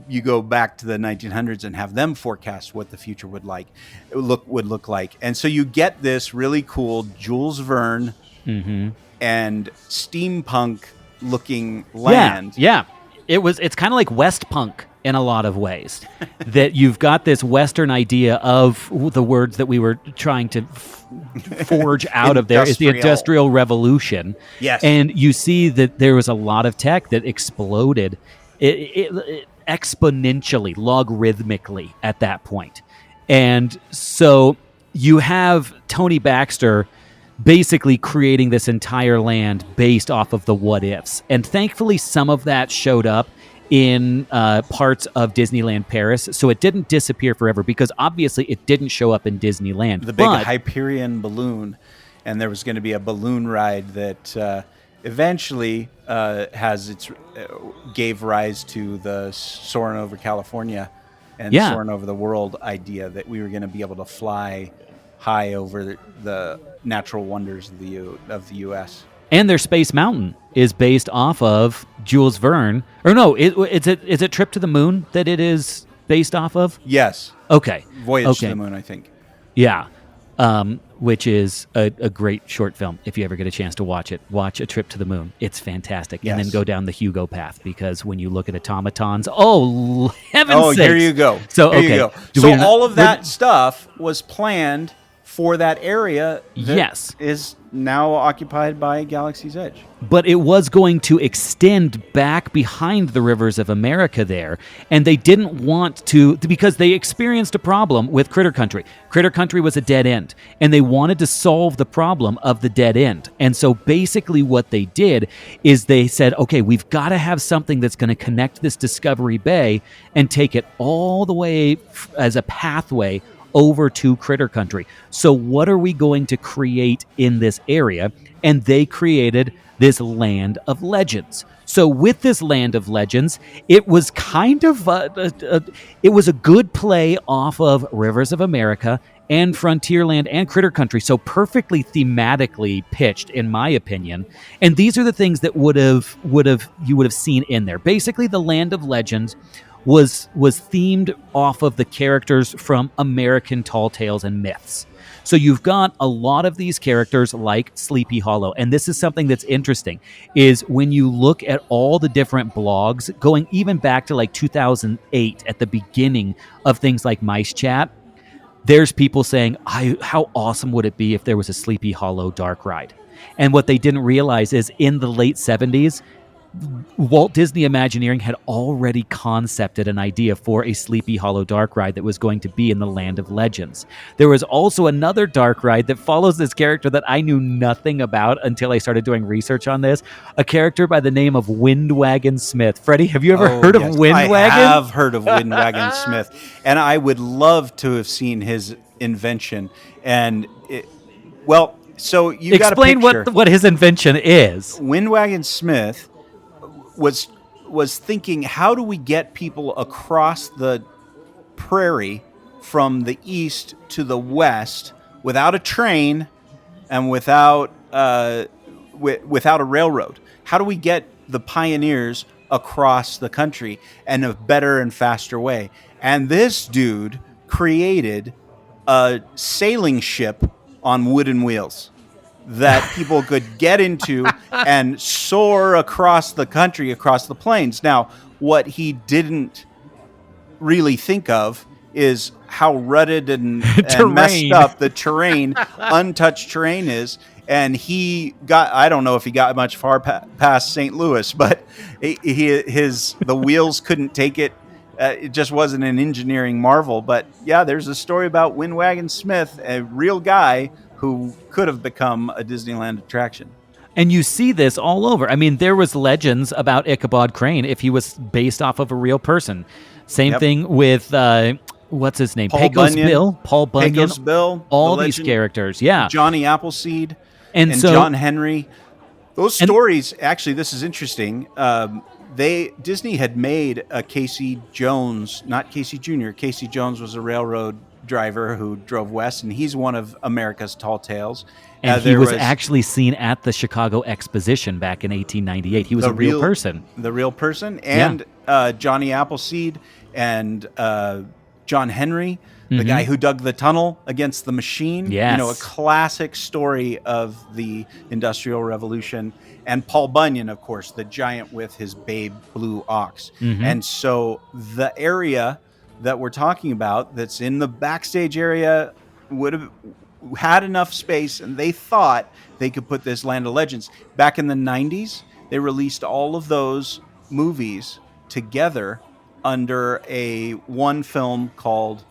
you go back to the 1900s and have them forecast what the future would look like. And so you get this really cool Jules Verne and steampunk looking land. Yeah. It's kind of like West Punk in a lot of ways. That you've got this Western idea of the words that we were trying to forge out of there is the Industrial Revolution. Yes. And you see that there was a lot of tech that exploded it exponentially, logarithmically at that point. And so you have Tony Baxter basically creating this entire land based off of the what ifs. And thankfully, some of that showed up in parts of Disneyland Paris. So it didn't disappear forever because obviously it didn't show up in Disneyland. The big Hyperion balloon. And there was going to be a balloon ride that eventually gave rise to the Soarin' Over California and Soarin' Over the World idea that we were going to be able to fly high over the natural wonders of the U.S. And their Space Mountain is based off of Jules Verne. Or no, is it Trip to the Moon that it is based off of? Yes. Okay. Voyage to the Moon, I think. Yeah. Which is a great short film. If you ever get a chance to watch it, watch A Trip to the Moon. It's fantastic. Yes. And then go down the Hugo path, because when you look at automatons, oh, heaven's sakes. Here you go. So, here okay. you go. So all of that stuff was planned for that area that is now occupied by Galaxy's Edge. But it was going to extend back behind the rivers of America there, and they didn't want to, because they experienced a problem with Critter Country. Critter Country was a dead end, and they wanted to solve the problem of the dead end. And so basically what they did is they said, okay, we've got to have something that's going to connect this Discovery Bay and take it all the way as a pathway over to Critter Country. So what are we going to create in this area? And they created this Land of Legends. So with this Land of Legends, it was kind of it was a good play off of Rivers of America and Frontierland and Critter Country. So perfectly thematically pitched, in my opinion. And these are the things that you would have seen in there. Basically, the Land of Legends was themed off of the characters from American tall tales and myths. So you've got a lot of these characters like Sleepy Hollow. And this is something that's interesting, is when you look at all the different blogs, going even back to like 2008 at the beginning of things like Mice Chat, there's people saying, how awesome would it be if there was a Sleepy Hollow dark ride? And what they didn't realize is in the late 70s, Walt Disney Imagineering had already concepted an idea for a Sleepy Hollow dark ride that was going to be in the Land of Legends. There was also another dark ride that follows this character that I knew nothing about until I started doing research on this, a character by the name of Windwagon Smith. Freddie, have you ever heard of Windwagon? I have heard of Windwagon Smith, and I would love to have seen his invention. And, so you got to explain what his invention is. Windwagon Smith was thinking, how do we get people across the prairie from the east to the west without a train and without a railroad? How do we get the pioneers across the country in a better and faster way? And this dude created a sailing ship on wooden wheels that people could get into and soar across the country, across the plains. Now, what he didn't really think of is how rutted and messed up the terrain, untouched terrain is. And I don't know if he got much far past St. Louis, but the wheels couldn't take it. It just wasn't an engineering marvel. But yeah, there's a story about Windwagon Smith, a real guy who could have become a Disneyland attraction. And you see this all over. I mean, there was legends about Ichabod Crane if he was based off of a real person. Same thing with, what's his name? Pecos Bill. Paul Bunyan. Pecos Bill. All these characters, yeah. Johnny Appleseed and so, John Henry. Those stories, actually, this is interesting. Disney had made a Casey Jones, not Casey Jr. Casey Jones was a railroad driver who drove west, and he's one of America's tall tales. And he was actually seen at the Chicago Exposition back in 1898. He was a real person. The real person. And Johnny Appleseed and John Henry, the guy who dug the tunnel against the machine. Yes. A classic story of the Industrial Revolution. And Paul Bunyan, of course, the giant with his babe blue ox. And so the area that we're talking about that's in the backstage area would have had enough space, and they thought they could put this Land of Legends. Back in the 90s, they released all of those movies together under one film called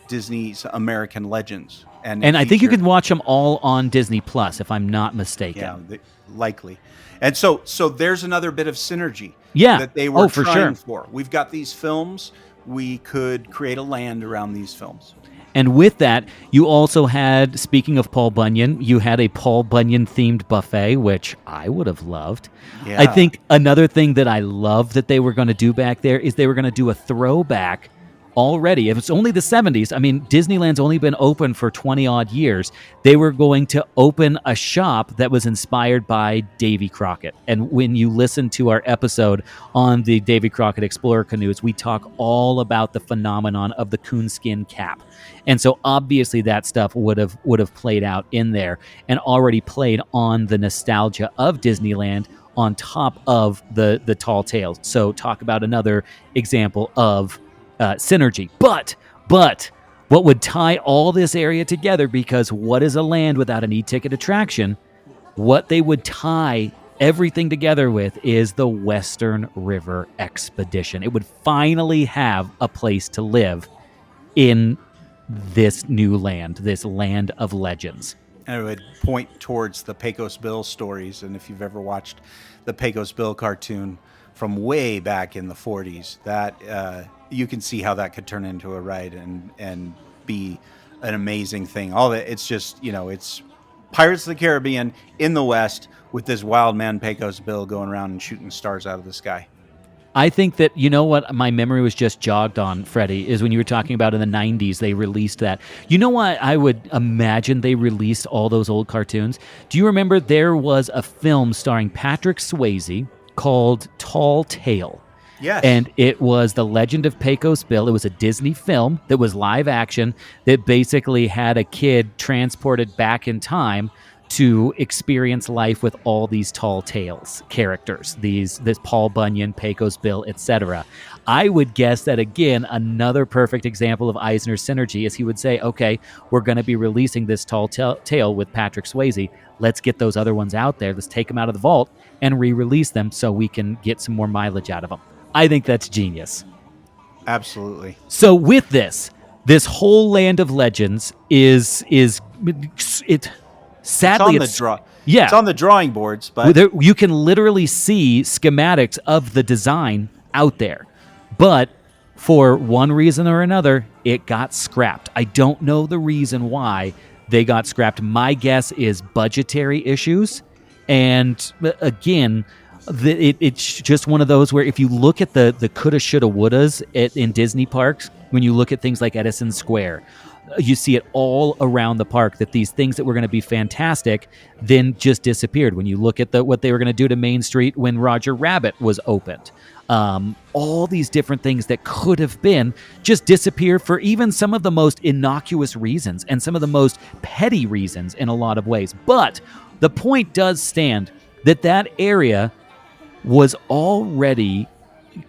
Disney's American Legends. And I think you can watch them all on Disney Plus, if I'm not mistaken. Yeah, likely. And so there's another bit of synergy that they were trying for. We've got these films. We could create a land around these films. And with that, you also had, speaking of Paul Bunyan, you had a Paul Bunyan-themed buffet, which I would have loved. Yeah. I think another thing that I love that they were going to do back there is they were going to do a throwback already. If it's only the 70s, I mean, Disneyland's only been open for 20-odd years. They were going to open a shop that was inspired by Davy Crockett. And when you listen to our episode on the Davy Crockett Explorer canoes, we talk all about the phenomenon of the coonskin cap. And so obviously that stuff would have played out in there and already played on the nostalgia of Disneyland on top of the tall tales. So talk about another example of synergy. But what would tie all this area together, because what is a land without an e-ticket attraction? What they would tie everything together with is the Western River Expedition. It would finally have a place to live in this new land, this Land of Legends. And it would point towards the Pecos Bill stories. And if you've ever watched the Pecos Bill cartoon from way back in the 40s, that you can see how that could turn into a ride and be an amazing thing. All that, it's just, it's Pirates of the Caribbean in the West with this wild man Pecos Bill going around and shooting stars out of the sky. I think that, what my memory was just jogged on, Freddie, is when you were talking about in the 90s, they released that. You know what I would imagine they released all those old cartoons? Do you remember there was a film starring Patrick Swayze called Tall Tale? Yes. And it was The Legend of Pecos Bill. It was a Disney film that was live action that basically had a kid transported back in time to experience life with all these tall tales characters, this Paul Bunyan, Pecos Bill, etc. I would guess that, again, another perfect example of Eisner's synergy is he would say, okay, we're going to be releasing this tall tale with Patrick Swayze. Let's get those other ones out there. Let's take them out of the vault and re-release them so we can get some more mileage out of them. I think that's genius. Absolutely. So with this whole Land of Legends is it sadly It's yeah, it's on the drawing boards, but you can literally see schematics of the design out there. But for one reason or another, it got scrapped. I don't know the reason why they got scrapped. My guess is budgetary issues. And again, it's just one of those where if you look at the coulda, shoulda, wouldas in Disney parks, when you look at things like Edison Square, you see it all around the park that these things that were going to be fantastic then just disappeared. When you look at what they were going to do to Main Street when Roger Rabbit was opened, all these different things that could have been just disappear for even some of the most innocuous reasons and some of the most petty reasons in a lot of ways. But the point does stand that area was already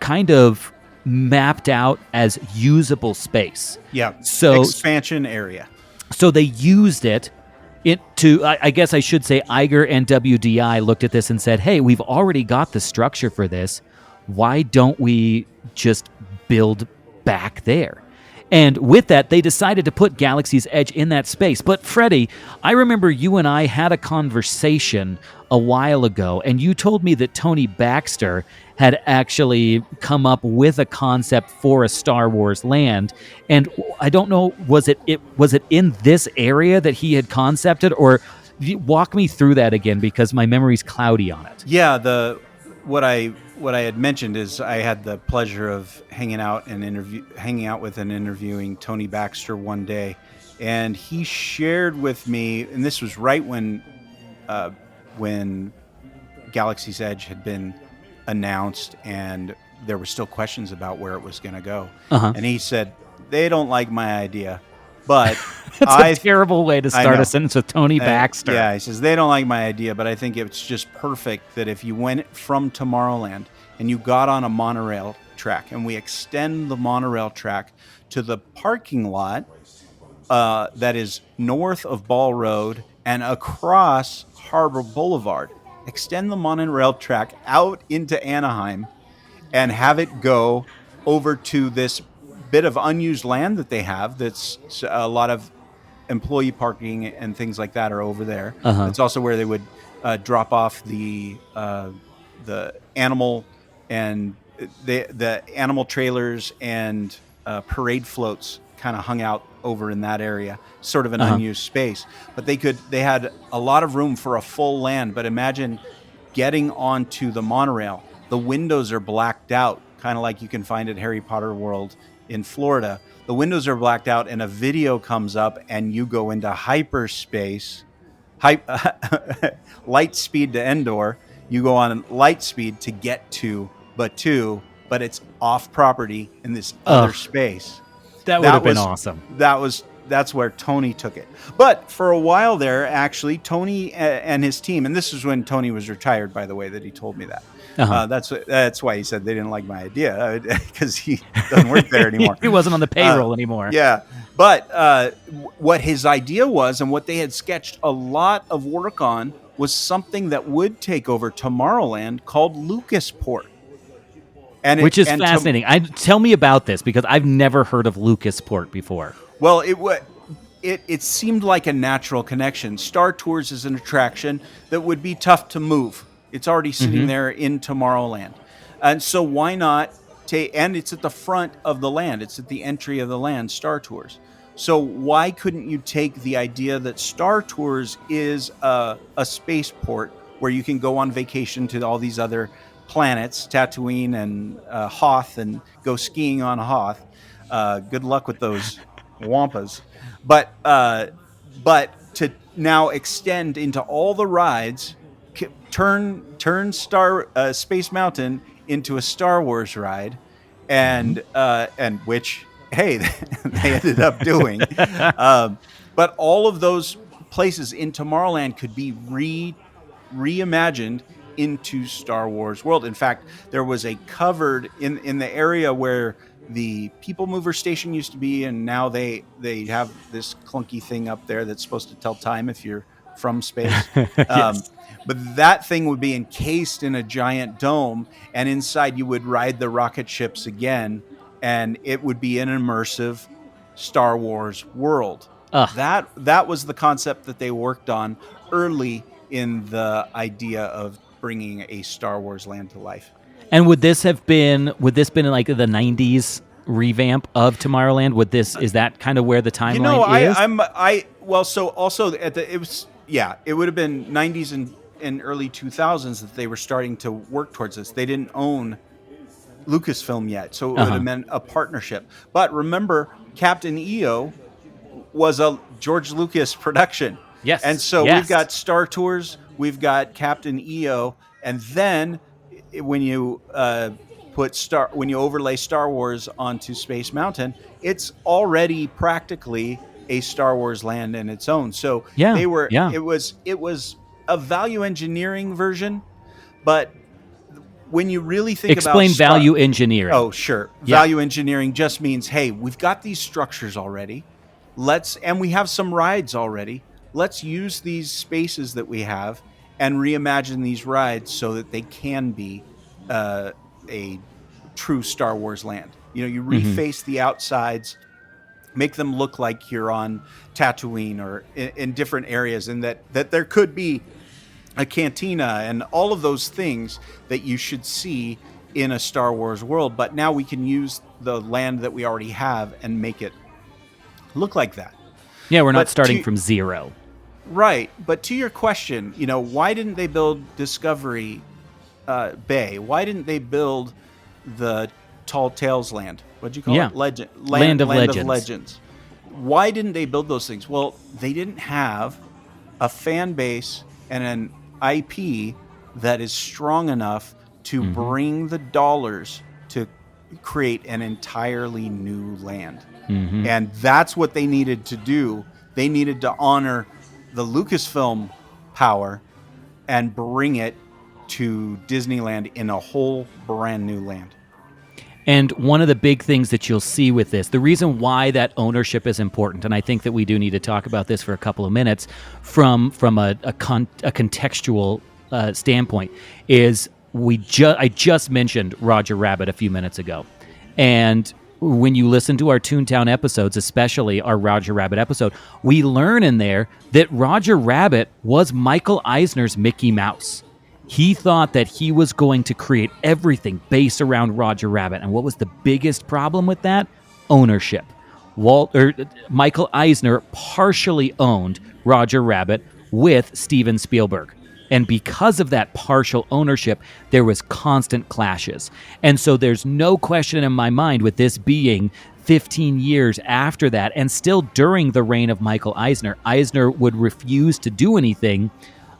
kind of mapped out as usable space. yeah, So expansion area. so they used it to, I guess I should say, Iger and WDI looked at this and said, hey, we've already got the structure for this. Why don't we just build back there? And with that, they decided to put Galaxy's Edge in that space. But Freddie, I remember you and I had a conversation a while ago, and you told me that Tony Baxter had actually come up with a concept for a Star Wars land. And I don't know, was it in this area that he had concepted, or walk me through that again because my memory's cloudy on it. Yeah, what I had mentioned is I had the pleasure of hanging out with and interviewing Tony Baxter one day, and he shared with me, and this was right when Galaxy's Edge had been announced and there were still questions about where it was going to go. And he said, they don't like my idea, but That's a terrible way to start a sentence with Tony Baxter. Yeah, he says, they don't like my idea, but I think it's just perfect that if you went from Tomorrowland and you got on a monorail track and we extend the monorail track to the parking lot that is north of Ball Road and across Harbor Boulevard, extend the monorail track out into Anaheim and have it go over to this bit of unused land that they have that's a lot of employee parking and things like that are over there. It's also where they would drop off the animal and the animal trailers and parade floats kind of hung out over in that area, sort of an unused space. But they had a lot of room for a full land. But imagine getting onto the monorail. The windows are blacked out, kind of like you can find at Harry Potter World in Florida. The windows are blacked out and a video comes up and you go into hyperspace, light speed to Endor. You go on light speed to get to Batuu, but it's off property in this other space. That would have been awesome. That's where Tony took it. But for a while there, actually, Tony and his team, and this is when Tony was retired, by the way, that he told me that. That's why he said they didn't like my idea, because he doesn't work there anymore. He wasn't on the payroll anymore. Yeah. But what his idea was, and what they had sketched a lot of work on, was something that would take over Tomorrowland called Lucasport. Which is fascinating. Tell me about this, because I've never heard of Lucasport before. Well, it seemed like a natural connection. Star Tours is an attraction that would be tough to move. It's already sitting there in Tomorrowland. And so why not and it's at the front of the land. It's at the entry of the land, Star Tours. So why couldn't you take the idea that Star Tours is a spaceport where you can go on vacation to all these other planets, Tatooine and Hoth, and go skiing on Hoth. Good luck with those wampas. But to now extend into all the rides, turn Space Mountain into a Star Wars ride, and which, hey, they ended up doing. But all of those places in Tomorrowland could be reimagined into Star Wars world. In fact, there was a covered in the area where the People Mover station used to be, and now they have this clunky thing up there that's supposed to tell time if you're from space. Yes. But that thing would be encased in a giant dome, and inside you would ride the rocket ships again, and it would be an immersive Star Wars world. Ugh. That was the concept that they worked on early in the idea of bringing a Star Wars land to life. And would this been like the 90s revamp of Tomorrowland? Is that kind of where the timeline is? It would have been 90s and early 2000s that they were starting to work towards this. They didn't own Lucasfilm yet, so it would have meant a partnership. But remember, Captain EO was a George Lucas production. Yes. And so we've got Star Tours, we've got Captain EO, and then when you overlay Star Wars onto Space Mountain, it's already practically a Star Wars land in its own. So it was a value engineering version, but when you really think Explain about value engineering. Oh, sure. Yeah. Value engineering just means, hey, we've got these structures already. And we have some rides already. Let's use these spaces that we have and reimagine these rides so that they can be a true Star Wars land. You reface the outsides, make them look like you're on Tatooine or in different areas, and that there could be a cantina and all of those things that you should see in a Star Wars world. But now we can use the land that we already have and make it look like that. Yeah, we're not starting from zero. Right. But to your question, why didn't they build Discovery Bay? Why didn't they build the Tall Tales land? What'd you call it? Land of Legends. Why didn't they build those things? Well, they didn't have a fan base and an IP that is strong enough to bring the dollars to create an entirely new land. And that's what they needed to do. They needed to honor the Lucasfilm power and bring it to Disneyland in a whole brand new land. And one of the big things that you'll see with this, the reason why that ownership is important, and I think that we do need to talk about this for a couple of minutes from a contextual standpoint, is I just mentioned Roger Rabbit a few minutes ago. And when you listen to our Toontown episodes, especially our Roger Rabbit episode, we learn in there that Roger Rabbit was Michael Eisner's Mickey Mouse. He thought that he was going to create everything based around Roger Rabbit. And what was the biggest problem with that? Ownership. Michael Eisner partially owned Roger Rabbit with Steven Spielberg. And because of that partial ownership, there was constant clashes. And so there's no question in my mind, with this being 15 years after that, and still during the reign of Michael Eisner, Eisner would refuse to do anything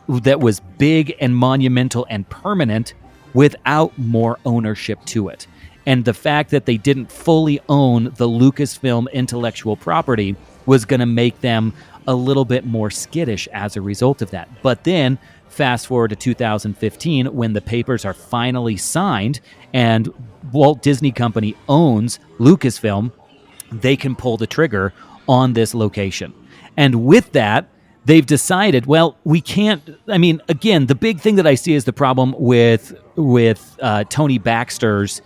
that was big and monumental and permanent without more ownership to it. And the fact that they didn't fully own the Lucasfilm intellectual property was going to make them a little bit more skittish as a result of that. But then fast forward to 2015, when the papers are finally signed and Walt Disney Company owns Lucasfilm, they can pull the trigger on this location. And with that, they've decided, well, we can't. I mean, again, the big thing that I see is the problem with Tony Baxter's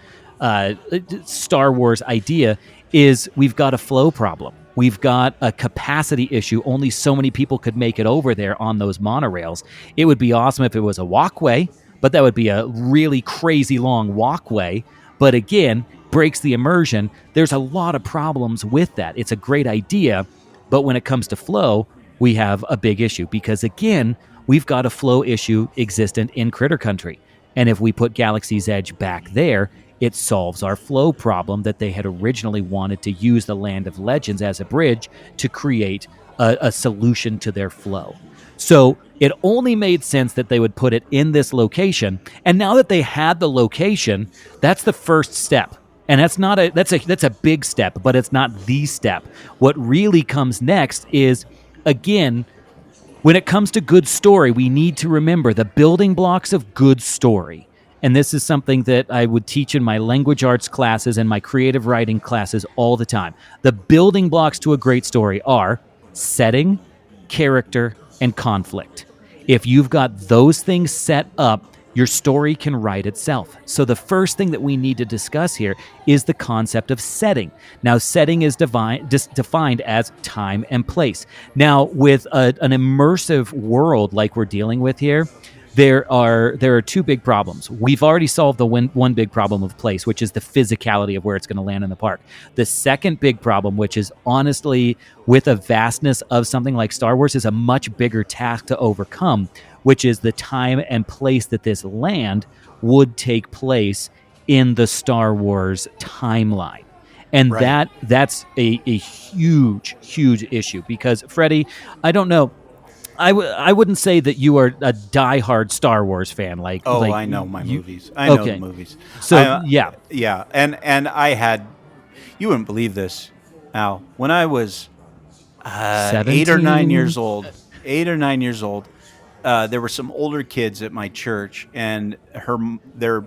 Star Wars idea is we've got a flow problem. We've got a capacity issue. Only so many people could make it over there on those monorails. It would be awesome if it was a walkway, but that would be a really crazy long walkway. But again, breaks the immersion. There's a lot of problems with that. It's a great idea, but when it comes to flow, we have a big issue because, again, we've got a flow issue existent in Critter Country. And if we put Galaxy's Edge back there, it solves our flow problem that they had originally wanted to use the Land of Legends as a bridge to create a solution to their flow. So it only made sense that they would put it in this location. And now that they had the location, that's the first step. And that's a big step, but it's not the step. What really comes next is, again, When it comes to good story, we need to remember the building blocks of good story. And this is something that I would teach in my language arts classes and my creative writing classes all the time. The building blocks to a great story are setting, character, and conflict. If you've got those things set up, your story can write itself. So the first thing that we need to discuss here is the concept of setting. Now, setting is defined as time and place. Now, with an immersive world like we're dealing with here, there are two big problems. We've already solved the one big problem of place, which is the physicality of where it's going to land in the park. The second big problem, which is honestly with a vastness of something like Star Wars, is a much bigger task to overcome, which is the time and place that this land would take place in the Star Wars timeline. And Right. that's a huge, huge issue because, Freddie, I don't know, I wouldn't say that you are a diehard Star Wars fan. I know my movies. I know the movies. So, yeah. Yeah, and I had, you wouldn't believe this, Al. When I was 8 or 9 years 17? old, there were some older kids at my church, and they're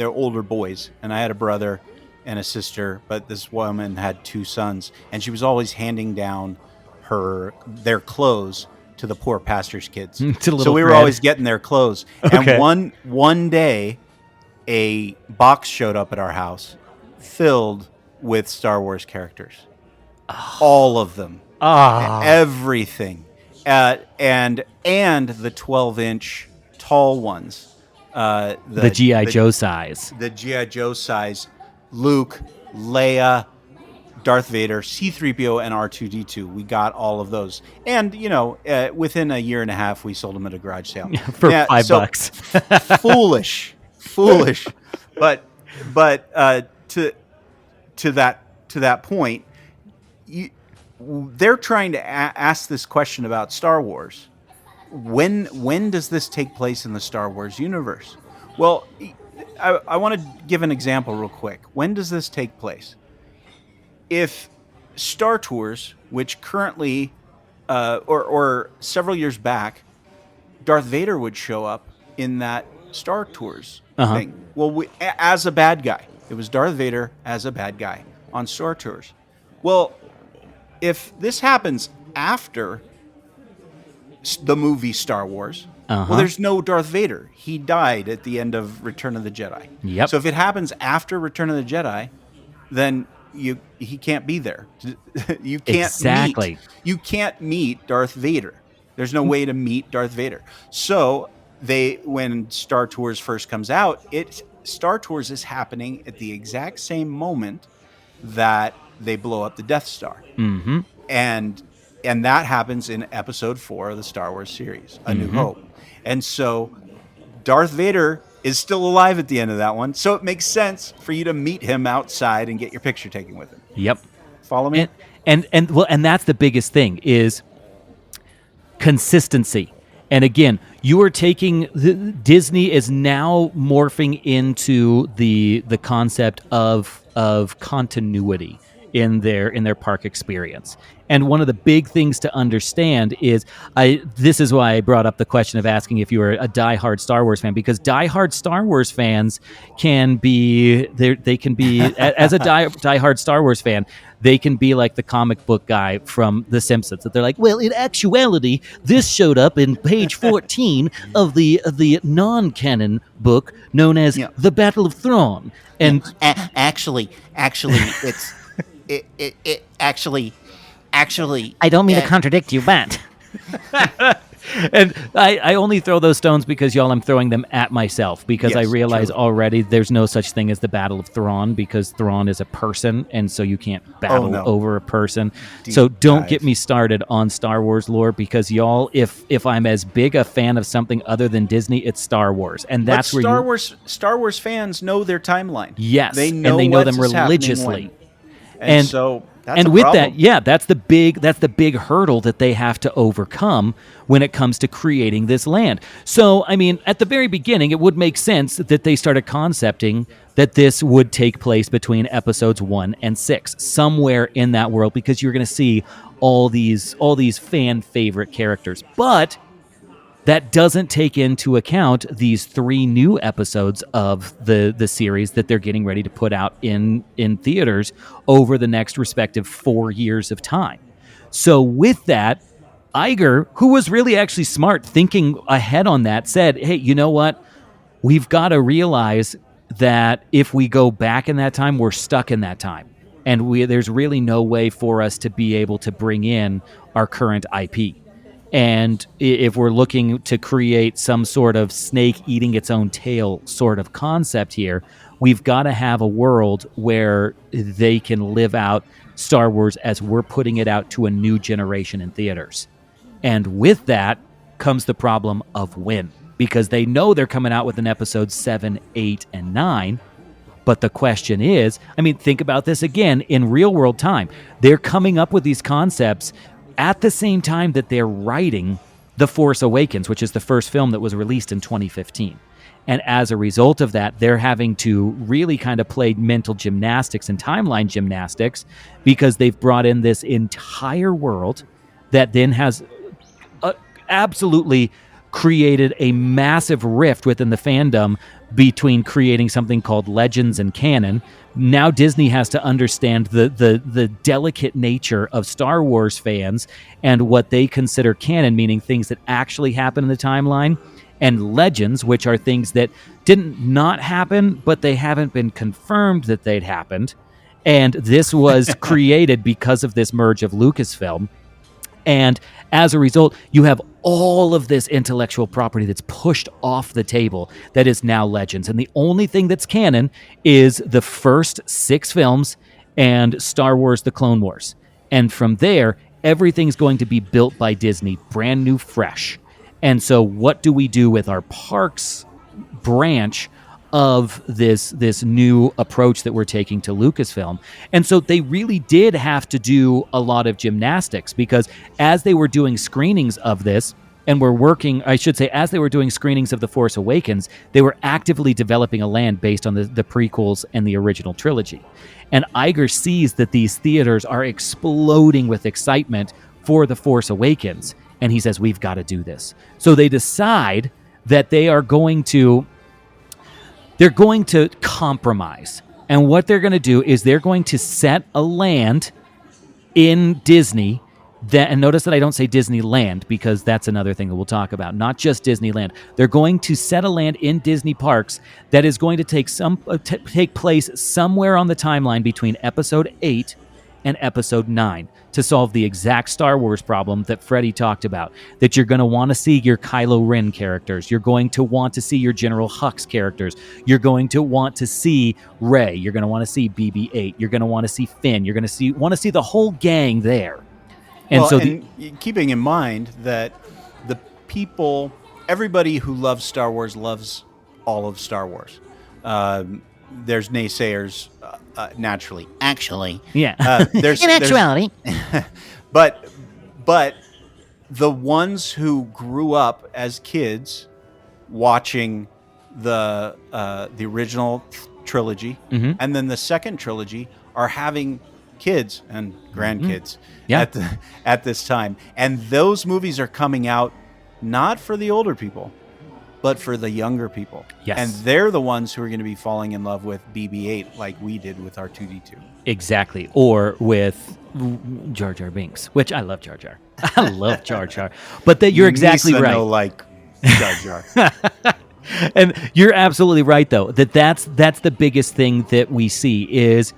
older boys, and I had a brother and a sister, but this woman had two sons, and she was always handing down their clothes to the poor pastor's kids. To the little So we were Fred. always getting their clothes. Okay. And one day, a box showed up at our house filled with Star Wars characters. All of them. Everything. And the 12-inch tall ones. The G.I. Joe size. The G.I. Joe size. Luke, Leia, Darth Vader, C-3PO, and R2-D2. We got all of those. And, within a year and a half, we sold them at a garage sale. For $5. Foolish. But to that point, they're trying to ask this question about Star Wars. When does this take place in the Star Wars universe? Well, I want to give an example real quick. When does this take place? If Star Tours, which currently, or several years back, Darth Vader would show up in that Star Tours thing. Well, as a bad guy. It was Darth Vader as a bad guy on Star Tours. Well, if this happens after the movie Star Wars, well, there's no Darth Vader. He died at the end of Return of the Jedi. Yep. So if it happens after Return of the Jedi, then he can't be there. You can't you can't meet Darth Vader. There's no way to meet Darth Vader. So when Star Tours first comes out, Star Tours is happening at the exact same moment that they blow up the Death Star. Mm-hmm. And that happens in episode 4 of the Star Wars series, A New Hope. And so Darth Vader is still alive at the end of that one. So it makes sense for you to meet him outside and get your picture taken with him. Yep. Follow me? And that's the biggest thing is consistency. And again, you are taking Disney is now morphing into the concept of continuity in their park experience. And one of the big things to understand is this is why I brought up the question of asking if you were a diehard Star Wars fan, because diehard Star Wars fans can be as a diehard Star Wars fan, they can be like the comic book guy from The Simpsons, that they're like, well, in actuality, this showed up in page 14 of the non-canon book known as The Battle of Thrawn. And Actually, it's actually. I don't mean to contradict you, but. And I only throw those stones because, y'all, I'm throwing them at myself because I Yes, realize truly. already there's no such thing as the Battle of Thrawn because Thrawn is a person, and so you can't battle no. over a person. Deep So don't dive. get me started on Star Wars lore because, y'all, if I'm as big a fan of something other than Disney, it's Star Wars, and that's But where Star Wars fans know their timeline. Yes, they and know they know what's them happening religiously. when. And And- so That's and a with problem. that, yeah, that's the big hurdle that they have to overcome when it comes to creating this land. So, I mean, at the very beginning, it would make sense that they started concepting that this would take place between episodes 1 and 6, somewhere in that world, because you're going to see all these fan favorite characters. But that doesn't take into account these 3 new episodes of the series that they're getting ready to put out in theaters over the next respective 4 years of time. So with that, Iger, who was really actually smart thinking ahead on that, said, hey, you know what? We've got to realize that if we go back in that time, we're stuck in that time. And there's really no way for us to be able to bring in our current IP. And if we're looking to create some sort of snake eating its own tail sort of concept here, we've got to have a world where they can live out Star Wars as we're putting it out to a new generation in theaters. And with that comes the problem of when, because they know they're coming out with an episode 7, 8, and 9. But the question is, I mean, think about this again in real world time. They're coming up with these concepts at the same time that they're writing The Force Awakens, which is the first film that was released in 2015. And as a result of that, they're having to really kind of play mental gymnastics and timeline gymnastics, because they've brought in this entire world that then has absolutely created a massive rift within the fandom between creating something called Legends and canon. Now Disney has to understand the delicate nature of Star Wars fans and what they consider canon, meaning things that actually happen in the timeline, and Legends, which are things that didn't not happen, but they haven't been confirmed that they'd happened. And this was created because of this merge of Lucasfilm. And as a result, you have all of this intellectual property that's pushed off the table that is now Legends. And the only thing that's canon is the first 6 films and Star Wars: The Clone Wars. And from there, everything's going to be built by Disney, brand new, fresh. And so what do we do with our parks branch of this new approach that we're taking to Lucasfilm? And so they really did have to do a lot of gymnastics, because as they were doing screenings of this, and were working, I should say, as they were doing screenings of The Force Awakens, they were actively developing a land based on the prequels and the original trilogy. And Iger sees that these theaters are exploding with excitement for The Force Awakens, and he says, we've got to do this. So they decide that they're going to compromise. And what they're going to do is they're going to set a land in Disney that, and notice that I don't say Disneyland, because that's another thing that we'll talk about, not just Disneyland. They're going to set a land in Disney parks that is going to take place somewhere on the timeline between episode 8 and episode 9 to solve the exact Star Wars problem that Freddie talked about, that you're going to want to see your Kylo Ren characters. You're going to want to see your General Hux characters. You're going to want to see Rey. You're going to want to see BB-8. You're going to want to see Finn. You're going to want to see the whole gang there. And well, so keeping in mind that the people, everybody who loves Star Wars loves all of Star Wars. There's naysayers, naturally. Actually. yeah. In actuality. But the ones who grew up as kids watching the original trilogy, Mhm. and then the second trilogy are having kids and grandkids Yeah. at this time. And those movies are coming out not for the older people, but for the younger people. Yes. And they're the ones who are going to be falling in love with BB-8 like we did with our 2D2. Exactly. Or with Jar Jar Binks, which I love Jar Jar. I love Jar Jar. But that you're exactly Nisa right. no like Jar Jar. And you're absolutely right, though, that's the biggest thing that we see is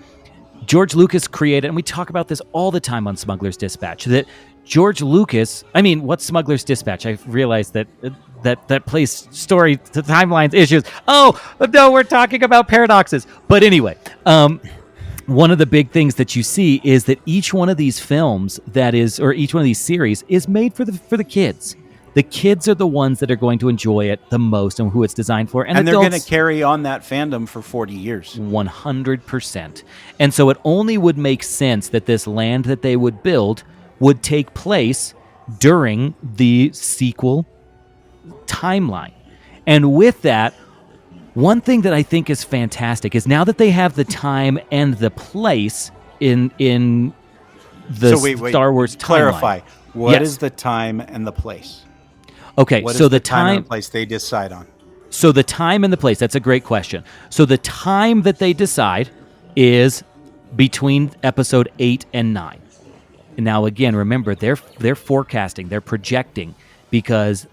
George Lucas created, and we talk about this all the time on Smuggler's Dispatch, that George Lucas, I mean, what's Smuggler's Dispatch? I realized that plays story to timelines issues. Oh, no, we're talking about paradoxes. But anyway, one of the big things that you see is that each one of these films or each one of these series is made for the kids. The kids are the ones that are going to enjoy it the most and who it's designed for. And they're going to adults, carry on that fandom for 40 years. 100%. And so it only would make sense that this land that they would build would take place during the sequel timeline. And with that, one thing that I think is fantastic is now that they have the time and the place in the Star Wars timeline. Clarify. What is Yes. the time and the place? Okay, What so is the time and time the place they decide on? So the time and the place, that's a great question. So the time that they decide is between episode 8 and 9. And now again, remember, they're forecasting, they're projecting, because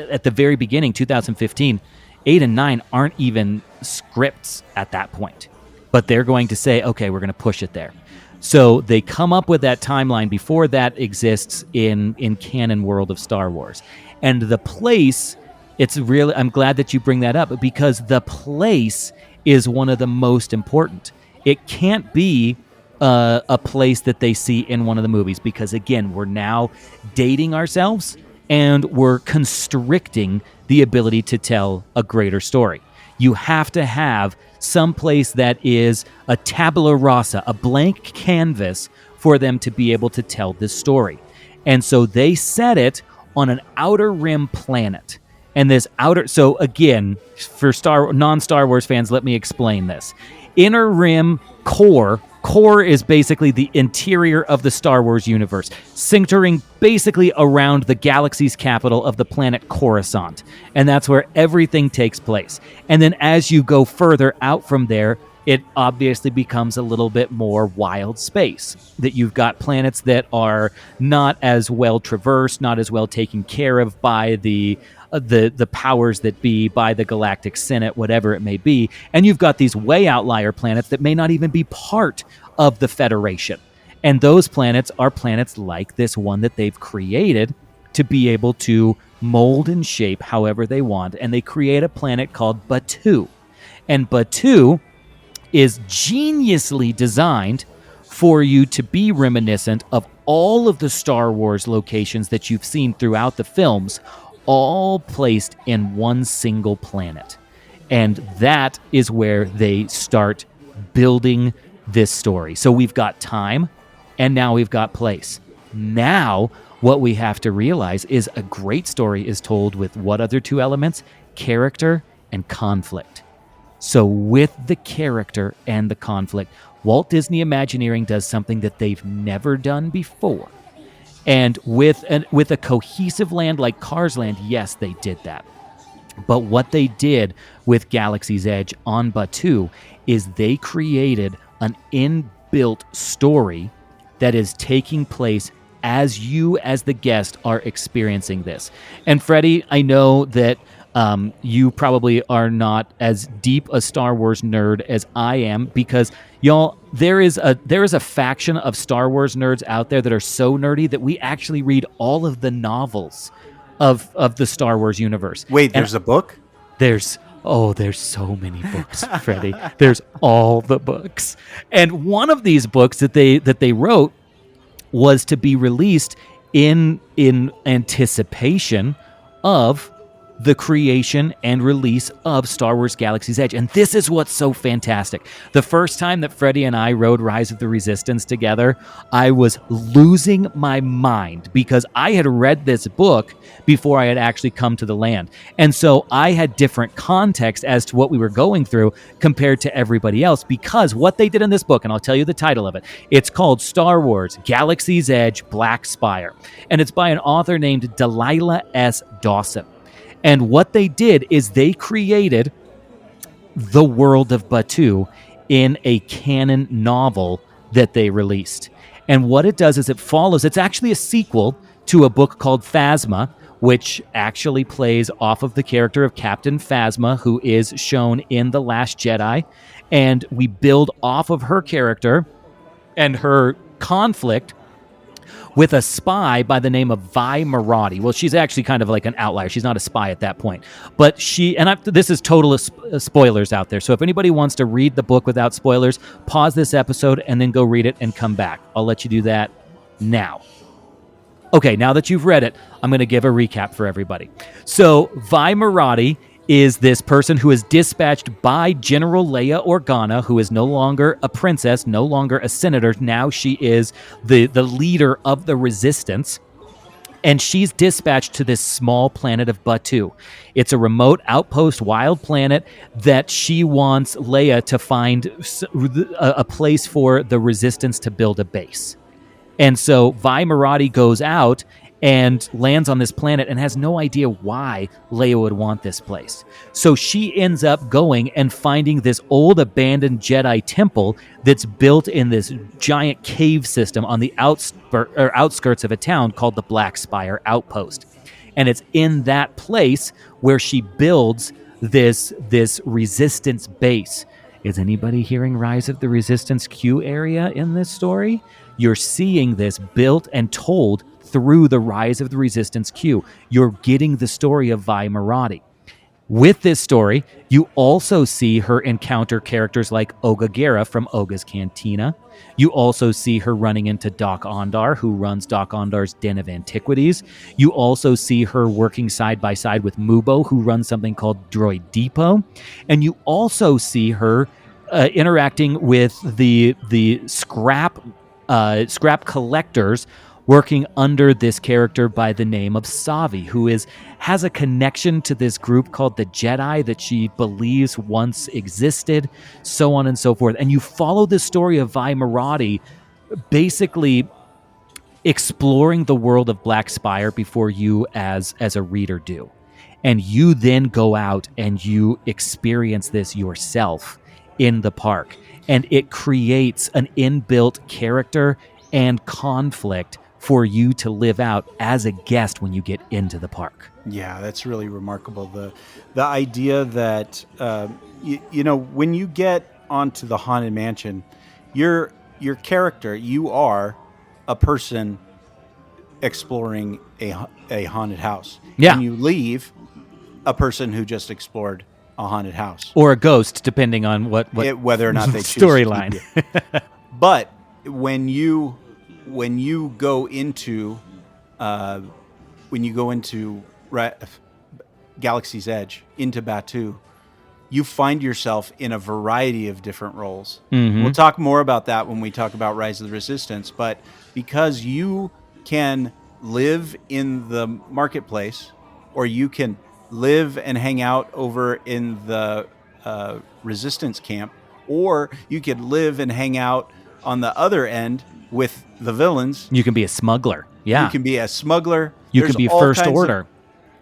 at the very beginning, 2015, 8 and 9 aren't even scripts at that point. But they're going to say, okay, we're going to push it there. So they come up with that timeline before that exists in canon world of Star Wars. And the place, it's really, I'm glad that you bring that up, because the place is one of the most important. It can't be a place that they see in one of the movies, because again, we're now dating ourselves and we're constricting the ability to tell a greater story. You have to have some place that is a tabula rasa, a blank canvas for them to be able to tell this story. And so they set it on an outer rim planet. And this outer, so again, for non-Star Wars fans, let me explain this. Inner rim core is basically the interior of the Star Wars universe, centering basically around the galaxy's capital of the planet Coruscant. And that's where everything takes place. And then as you go further out from there, it obviously becomes a little bit more wild space, that you've got planets that are not as well traversed, not as well taken care of by the powers that be, by the Galactic Senate, whatever it may be. And you've got these way outlier planets that may not even be part of the Federation. And those planets are planets like this one that they've created to be able to mold and shape however they want. And they create a planet called Batuu. And Batuu is geniusly designed for you to be reminiscent of all of the Star Wars locations that you've seen throughout the films, all placed in one single planet. And that is where they start building this story. So we've got time, and now we've got place. Now, what we have to realize is a great story is told with what other two elements? Character and conflict. So with the character and the conflict, Walt Disney Imagineering does something that they've never done before. And with a cohesive land like Cars Land, yes, they did that. But what they did with Galaxy's Edge on Batuu is they created an inbuilt story that is taking place as you, as the guest, are experiencing this. And Freddie, I know that you probably are not as deep a Star Wars nerd as I am, because y'all, there is a faction of Star Wars nerds out there that are so nerdy that we actually read all of the novels of the Star Wars universe. Wait, there's a book? There's so many books, Freddie. There's all the books. And one of these books that they wrote was to be released in anticipation of the creation and release of Star Wars Galaxy's Edge. And this is what's so fantastic. The first time that Freddie and I rode Rise of the Resistance together, I was losing my mind, because I had read this book before I had actually come to the land. And so I had different context as to what we were going through compared to everybody else, because what they did in this book, and I'll tell you the title of it, it's called Star Wars Galaxy's Edge Black Spire. And it's by an author named Delilah S. Dawson. And what they did is they created the world of Batuu in a canon novel that they released. And what it does is it's actually a sequel to a book called Phasma, which actually plays off of the character of Captain Phasma, who is shown in The Last Jedi. And we build off of her character and her conflict with a spy by the name of Vi Marati. Well, she's actually kind of like an outlier. She's not a spy at that point. But this is total spoilers out there. So if anybody wants to read the book without spoilers, pause this episode and then go read it and come back. I'll let you do that now. Okay, now that you've read it, I'm going to give a recap for everybody. So, Vi Marati is this person who is dispatched by General Leia Organa, who is no longer a princess, no longer a senator. Now she is the leader of the resistance. And she's dispatched to this small planet of Batu. It's a remote outpost wild planet that she wants Leia to find a place for the resistance to build a base. And so Vi Marati goes out and lands on this planet and has no idea why Leia would want this place. So she ends up going and finding this old abandoned Jedi temple that's built in this giant cave system on the outskirts of a town called the Black Spire Outpost. And it's in that place where she builds this resistance base. Is anybody hearing Rise of the Resistance Q area in this story? You're seeing this built and told through the Rise of the Resistance Q. You're getting the story of Vi Marati. With this story, you also see her encounter characters like Oga Gera from Oga's Cantina. You also see her running into Doc Ondar, who runs Doc Ondar's Den of Antiquities. You also see her working side by side with Mubo, who runs something called Droid Depot. And you also see her interacting with the scrap collectors working under this character by the name of Savi, who has a connection to this group called the Jedi that she believes once existed, so on and so forth. And you follow the story of Vi Marati basically exploring the world of Black Spire before you as a reader do. And you then go out and you experience this yourself in the park. And it creates an inbuilt character and conflict for you to live out as a guest when you get into the park. Yeah, that's really remarkable. The idea that when you get onto the Haunted Mansion, your character, you are a person exploring a haunted house. Yeah. And you leave a person who just explored a haunted house, or a ghost, depending on whether or not they choose storyline. But when you go into Galaxy's Edge, into Batu, you find yourself in a variety of different roles. Mm-hmm. We'll talk more about that when we talk about Rise of the Resistance, but because you can live in the marketplace, or you can live and hang out over in the resistance camp, or you could live and hang out on the other end with the villains. You can be a smuggler. Yeah. You can be a smuggler. You can be First Order.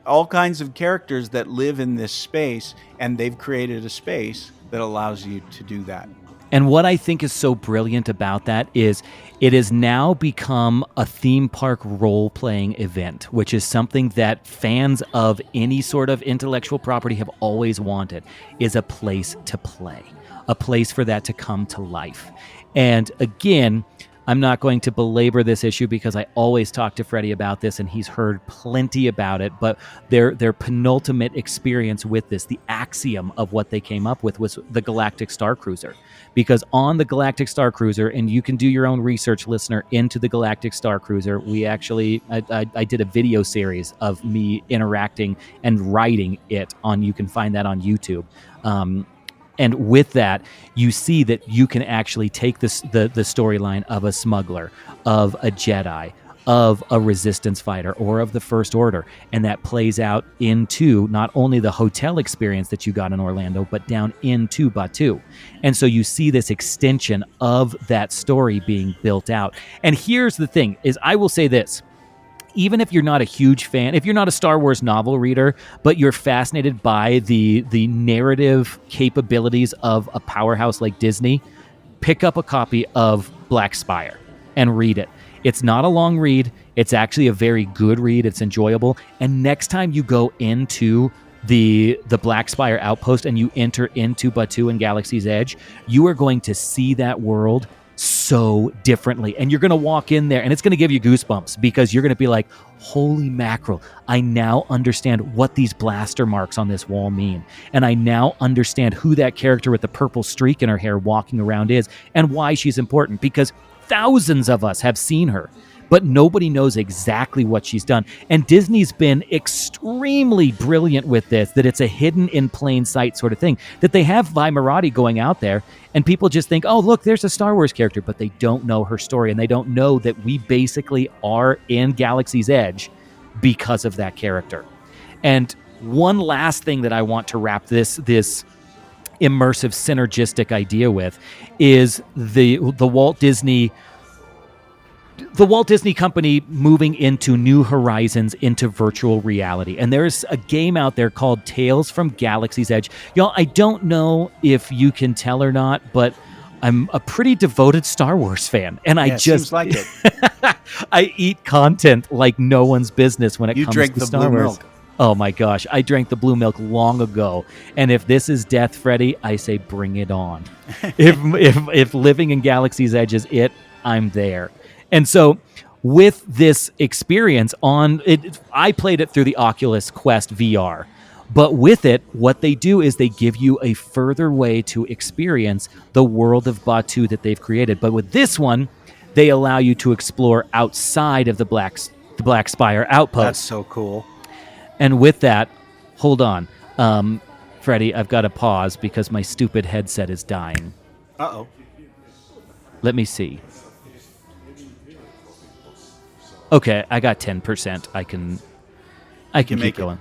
All kinds of characters that live in this space, and they've created a space that allows you to do that. And what I think is so brilliant about that is it has now become a theme park role-playing event, which is something that fans of any sort of intellectual property have always wanted, is a place to play, a place for that to come to life. And again, I'm not going to belabor this issue because I always talk to Freddie about this and he's heard plenty about it, but their penultimate experience with this, the axiom of what they came up with, was the Galactic Star Cruiser. Because on the Galactic Star Cruiser, and you can do your own research, listener, into the Galactic Star Cruiser, we actually, I did a video series of me interacting and writing it on, you can find that on YouTube. And with that, you see that you can actually take the storyline of a smuggler, of a Jedi, of a resistance fighter, or of the First Order, and that plays out into not only the hotel experience that you got in Orlando, but down into Batu. And so you see this extension of that story being built out. And here's the thing, is I will say this. Even if you're not a huge fan, if you're not a Star Wars novel reader, but you're fascinated by the narrative capabilities of a powerhouse like Disney, pick up a copy of Black Spire and read it. It's not a long read. It's actually a very good read. It's enjoyable. And next time you go into the Black Spire Outpost and you enter into Batu and Galaxy's Edge, you are going to see that world so differently, and you're going to walk in there and it's going to give you goosebumps, because you're going to be like, holy mackerel, I now understand what these blaster marks on this wall mean, and I now understand who that character with the purple streak in her hair walking around is and why she's important, because thousands of us have seen her, but nobody knows exactly what she's done. And Disney's been extremely brilliant with this, that it's a hidden in plain sight sort of thing, that they have Vi Marati going out there and people just think, oh, look, there's a Star Wars character, but they don't know her story, and they don't know that we basically are in Galaxy's Edge because of that character. And one last thing that I want to wrap this immersive synergistic idea with is the Walt Disney Company moving into new horizons, into virtual reality. And there's a game out there called Tales from Galaxy's Edge. Y'all, I don't know if you can tell or not, but I'm a pretty devoted Star Wars fan, and I just seems like it. I eat content like no one's business when it You comes drank to the Star blue Wars. milk. Oh my gosh, I drank the blue milk long ago. And if this is death, Freddy, I say bring it on. if living in Galaxy's Edge is it, I'm there. And so with this experience on it, I played it through the Oculus Quest VR. But with it, what they do is they give you a further way to experience the world of Batuu that they've created. But with this one, they allow you to explore outside of the Black Spire outpost. That's so cool. And with that, hold on. Freddie, I've got to pause because my stupid headset is dying. Uh-oh. Let me see. Okay, I got 10%. I can keep make it. going.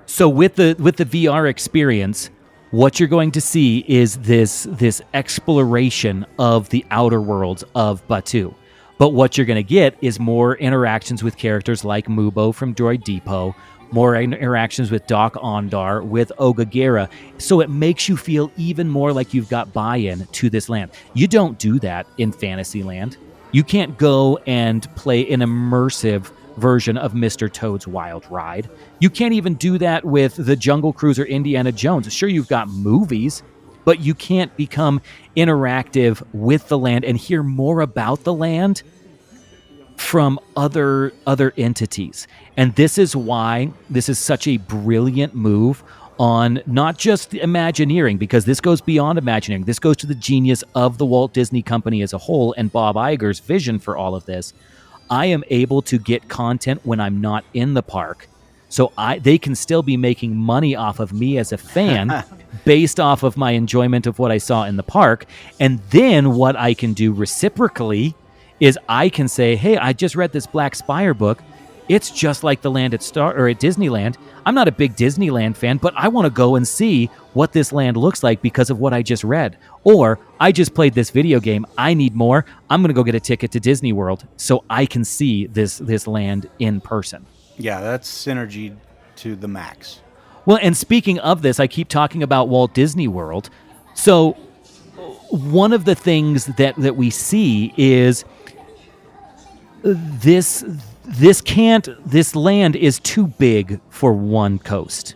So with the VR experience, what you're going to see is this exploration of the outer worlds of Batuu. But what you're going to get is more interactions with characters like Mubo from Droid Depot, more interactions with Doc Ondar, with Oga Gera. So it makes you feel even more like you've got buy-in to this land. You don't do that in Fantasyland. You can't go and play an immersive version of Mr. Toad's Wild Ride. You can't even do that with the Jungle Cruise or Indiana Jones. Sure, you've got movies, but you can't become interactive with the land and hear more about the land from other entities. And this is why this is such a brilliant move on not just Imagineering, because this goes beyond Imagineering. This goes to the genius of the Walt Disney Company as a whole and Bob Iger's vision for all of this. I am able to get content when I'm not in the park. So they can still be making money off of me as a fan based off of my enjoyment of what I saw in the park. And then what I can do reciprocally is I can say, hey, I just read this Black Spire book. It's just like the land at Disneyland. I'm not a big Disneyland fan, but I want to go and see what this land looks like because of what I just read. Or I just played this video game. I need more. I'm going to go get a ticket to Disney World so I can see this land in person. Yeah, that's synergy to the max. Well, and speaking of this, I keep talking about Walt Disney World. So one of the things that we see is this land is too big for one coast.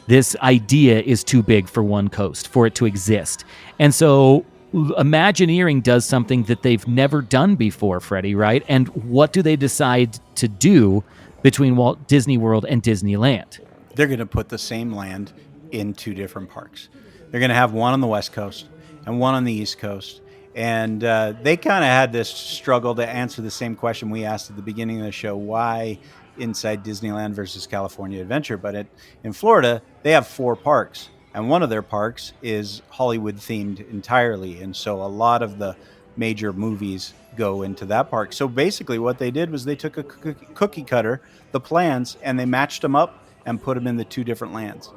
This idea is too big for one coast for it to exist. And so Imagineering does something that they've never done before, Freddie, right? And what do they decide to do between Walt Disney World and Disneyland? They're going to put the same land in two different parks. They're going to have one on the West Coast and one on the East Coast. And they kind of had this struggle to answer the same question we asked at the beginning of the show, why inside Disneyland versus California Adventure? But in Florida, they have 4 parks, and one of their parks is Hollywood-themed entirely. And so a lot of the major movies go into that park. So basically what they did was they took a cookie cutter, the plans, and they matched them up and put them in the 2 different lands.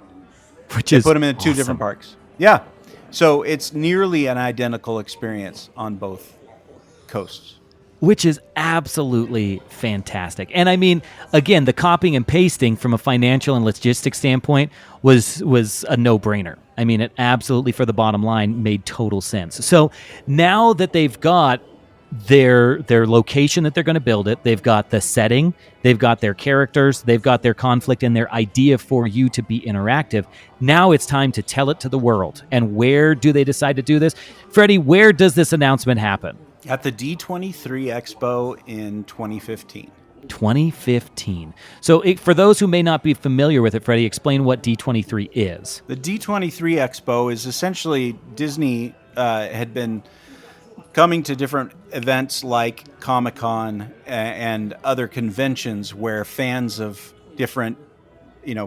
They put them in 2 different parks. Yeah. So it's nearly an identical experience on both coasts. Which is absolutely fantastic. And I mean, again, the copying and pasting from a financial and logistics standpoint was a no-brainer. I mean, it absolutely, for the bottom line, made total sense. So now that they've got their location that they're going to build it, they've got the setting, they've got their characters, they've got their conflict and their idea for you to be interactive. Now it's time to tell it to the world. And where do they decide to do this? Freddie, where does this announcement happen? At the D23 Expo in 2015. 2015. So for those who may not be familiar with it, Freddie, explain what D23 is. The D23 Expo is essentially Disney had been coming to different events like Comic-Con and other conventions where fans of different,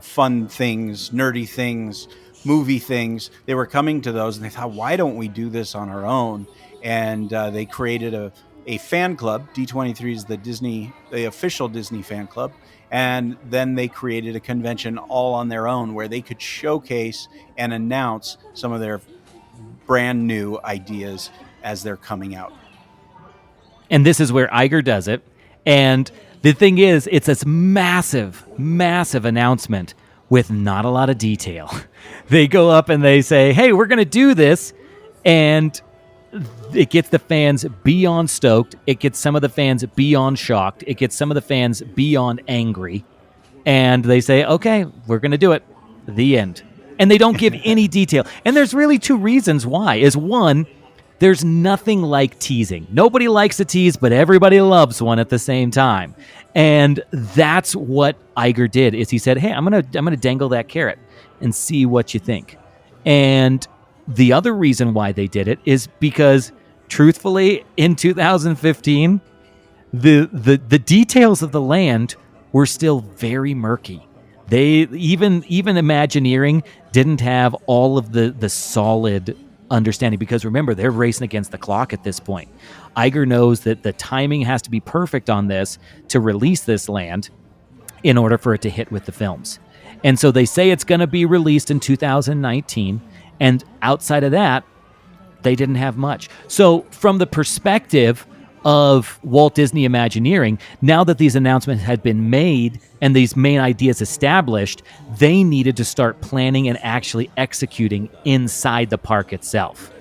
fun things, nerdy things, movie things, they were coming to those and they thought, why don't we do this on our own? And they created a fan club. D23 is the official Disney fan club. And then they created a convention all on their own where they could showcase and announce some of their brand new ideas as they're coming out. And this is where Iger does it. And the thing is, it's this massive, massive announcement with not a lot of detail. They go up and they say, hey, we're going to do this. And it gets the fans beyond stoked. It gets some of the fans beyond shocked. It gets some of the fans beyond angry. And they say, okay, we're going to do it. The end. And they don't give any detail. And there's really two reasons why. Is one, there's nothing like teasing. Nobody likes a tease, but everybody loves one at the same time. And that's what Iger did. Is he said, hey, I'm gonna dangle that carrot and see what you think. And the other reason why they did it is because, truthfully, in 2015, the details of the land were still very murky. They even Imagineering didn't have all of the solid understanding, because remember, they're racing against the clock at this point. Iger knows that the timing has to be perfect on this to release this land in order for it to hit with the films. And so they say it's going to be released in 2019, and outside of that, they didn't have much. So from the perspective of Walt Disney Imagineering, now that these announcements had been made and these main ideas established, they needed to start planning and actually executing inside the park itself.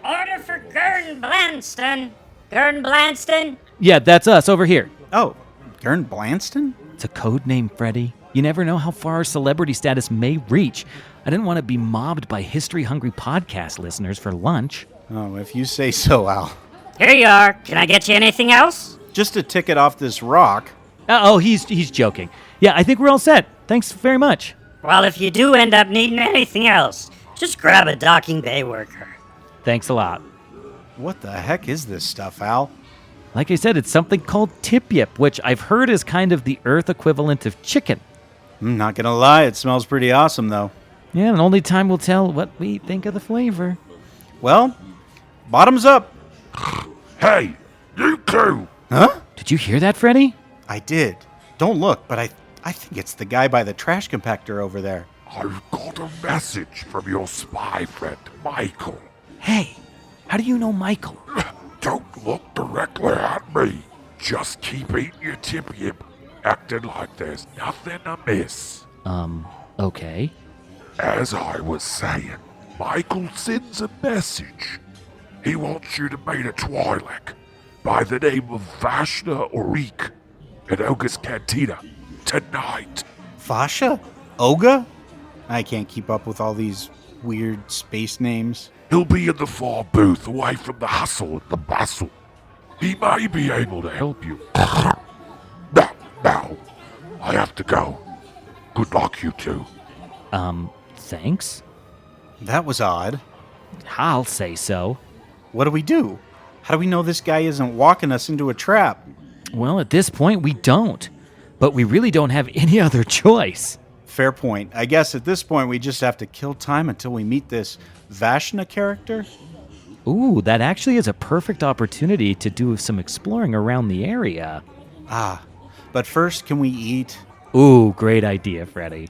Order for Gern Blanston. Gern Blanston? Yeah, that's us over here. Oh, Gern Blanston? It's a code name, Freddie. You never know how far our celebrity status may reach. I didn't want to be mobbed by history-hungry podcast listeners for lunch. Oh, if you say so, Al. Here you are. Can I get you anything else? Just a ticket off this rock. He's joking. Yeah, I think we're all set. Thanks very much. Well, if you do end up needing anything else, just grab a docking bay worker. Thanks a lot. What the heck is this stuff, Al? Like I said, it's something called tip-yip, which I've heard is kind of the Earth equivalent of chicken. I'm not gonna lie, it smells pretty awesome, though. Yeah, and only time will tell what we think of the flavor. Well, bottoms up. Hey, you two! Huh? Did you hear that, Freddie? I did. Don't look, but I think it's the guy by the trash compactor over there. I've got a message from your spy friend, Michael. Hey, how do you know Michael? Don't look directly at me. Just keep eating your tip-yip, acting like there's nothing amiss. Okay. As I was saying, Michael sends a message. He wants you to meet a Twi'lek by the name of Vashna Orik at Oga's Cantina tonight. Fasha? Oga? I can't keep up with all these weird space names. He'll be in the far booth, away from the hustle and the bustle. He may be able to help you. Now, I have to go. Good luck, you two. Thanks? That was odd. I'll say so. What do we do? How do we know this guy isn't walking us into a trap? Well, at this point, we don't. But we really don't have any other choice. Fair point. I guess at this point we just have to kill time until we meet this Vashna character. Ooh, that actually is a perfect opportunity to do some exploring around the area. But first, can we eat? Ooh, great idea, Freddie.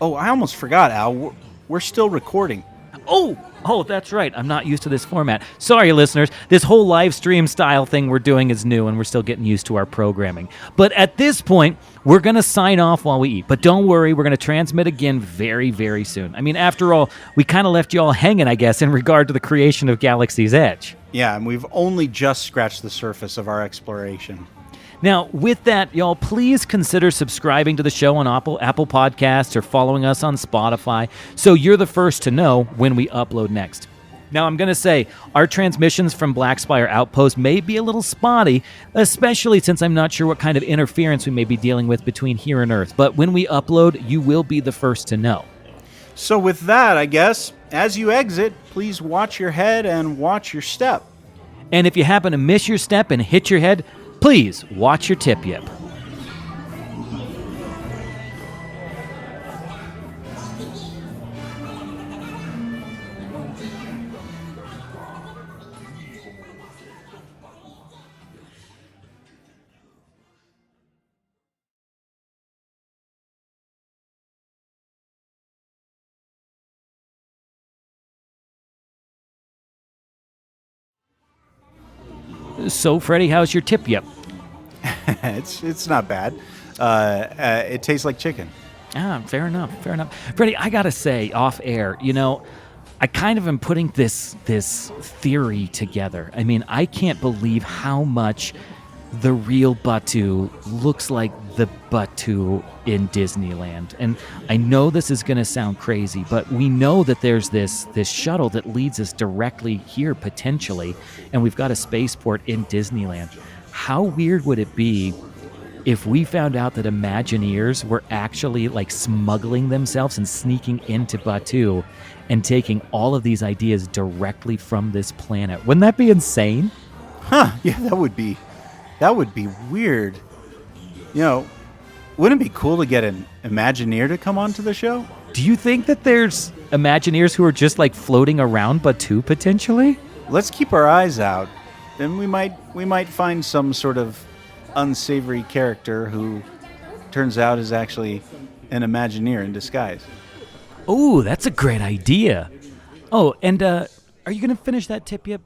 Oh, I almost forgot, Al. We're still recording. Oh, that's right. I'm not used to this format. Sorry, listeners. This whole live stream style thing we're doing is new, and we're still getting used to our programming. But at this point, we're going to sign off while we eat. But don't worry, we're going to transmit again very, very soon. I mean, after all, we kind of left you all hanging, I guess, in regard to the creation of Galaxy's Edge. Yeah, and we've only just scratched the surface of our exploration. Now, with that, y'all, please consider subscribing to the show on Apple Podcasts or following us on Spotify so you're the first to know when we upload next. Now, I'm going to say, our transmissions from Black Spire Outpost may be a little spotty, especially since I'm not sure what kind of interference we may be dealing with between here and Earth. But when we upload, you will be the first to know. So with that, I guess, as you exit, please watch your head and watch your step. And if you happen to miss your step and hit your head, please watch your tip yip. So, Freddie, how's your tip yip? It's not bad. It tastes like chicken. Fair enough. Freddie, I gotta say, off air, I kind of am putting this theory together. I mean, I can't believe how much the real Batu looks like the Batu in Disneyland. And I know this is going to sound crazy, but we know that there's this shuttle that leads us directly here potentially, and we've got a spaceport in Disneyland. How weird would it be if we found out that Imagineers were actually like smuggling themselves and sneaking into Batu and taking all of these ideas directly from this planet? Wouldn't that be insane? Huh, yeah, that would be weird. Wouldn't it be cool to get an Imagineer to come onto the show? Do you think that there's Imagineers who are just like floating around Batu potentially? Let's keep our eyes out, and we might find some sort of unsavory character who turns out is actually an Imagineer in disguise. Oh, that's a great idea. Oh, and are you going to finish that tip yet?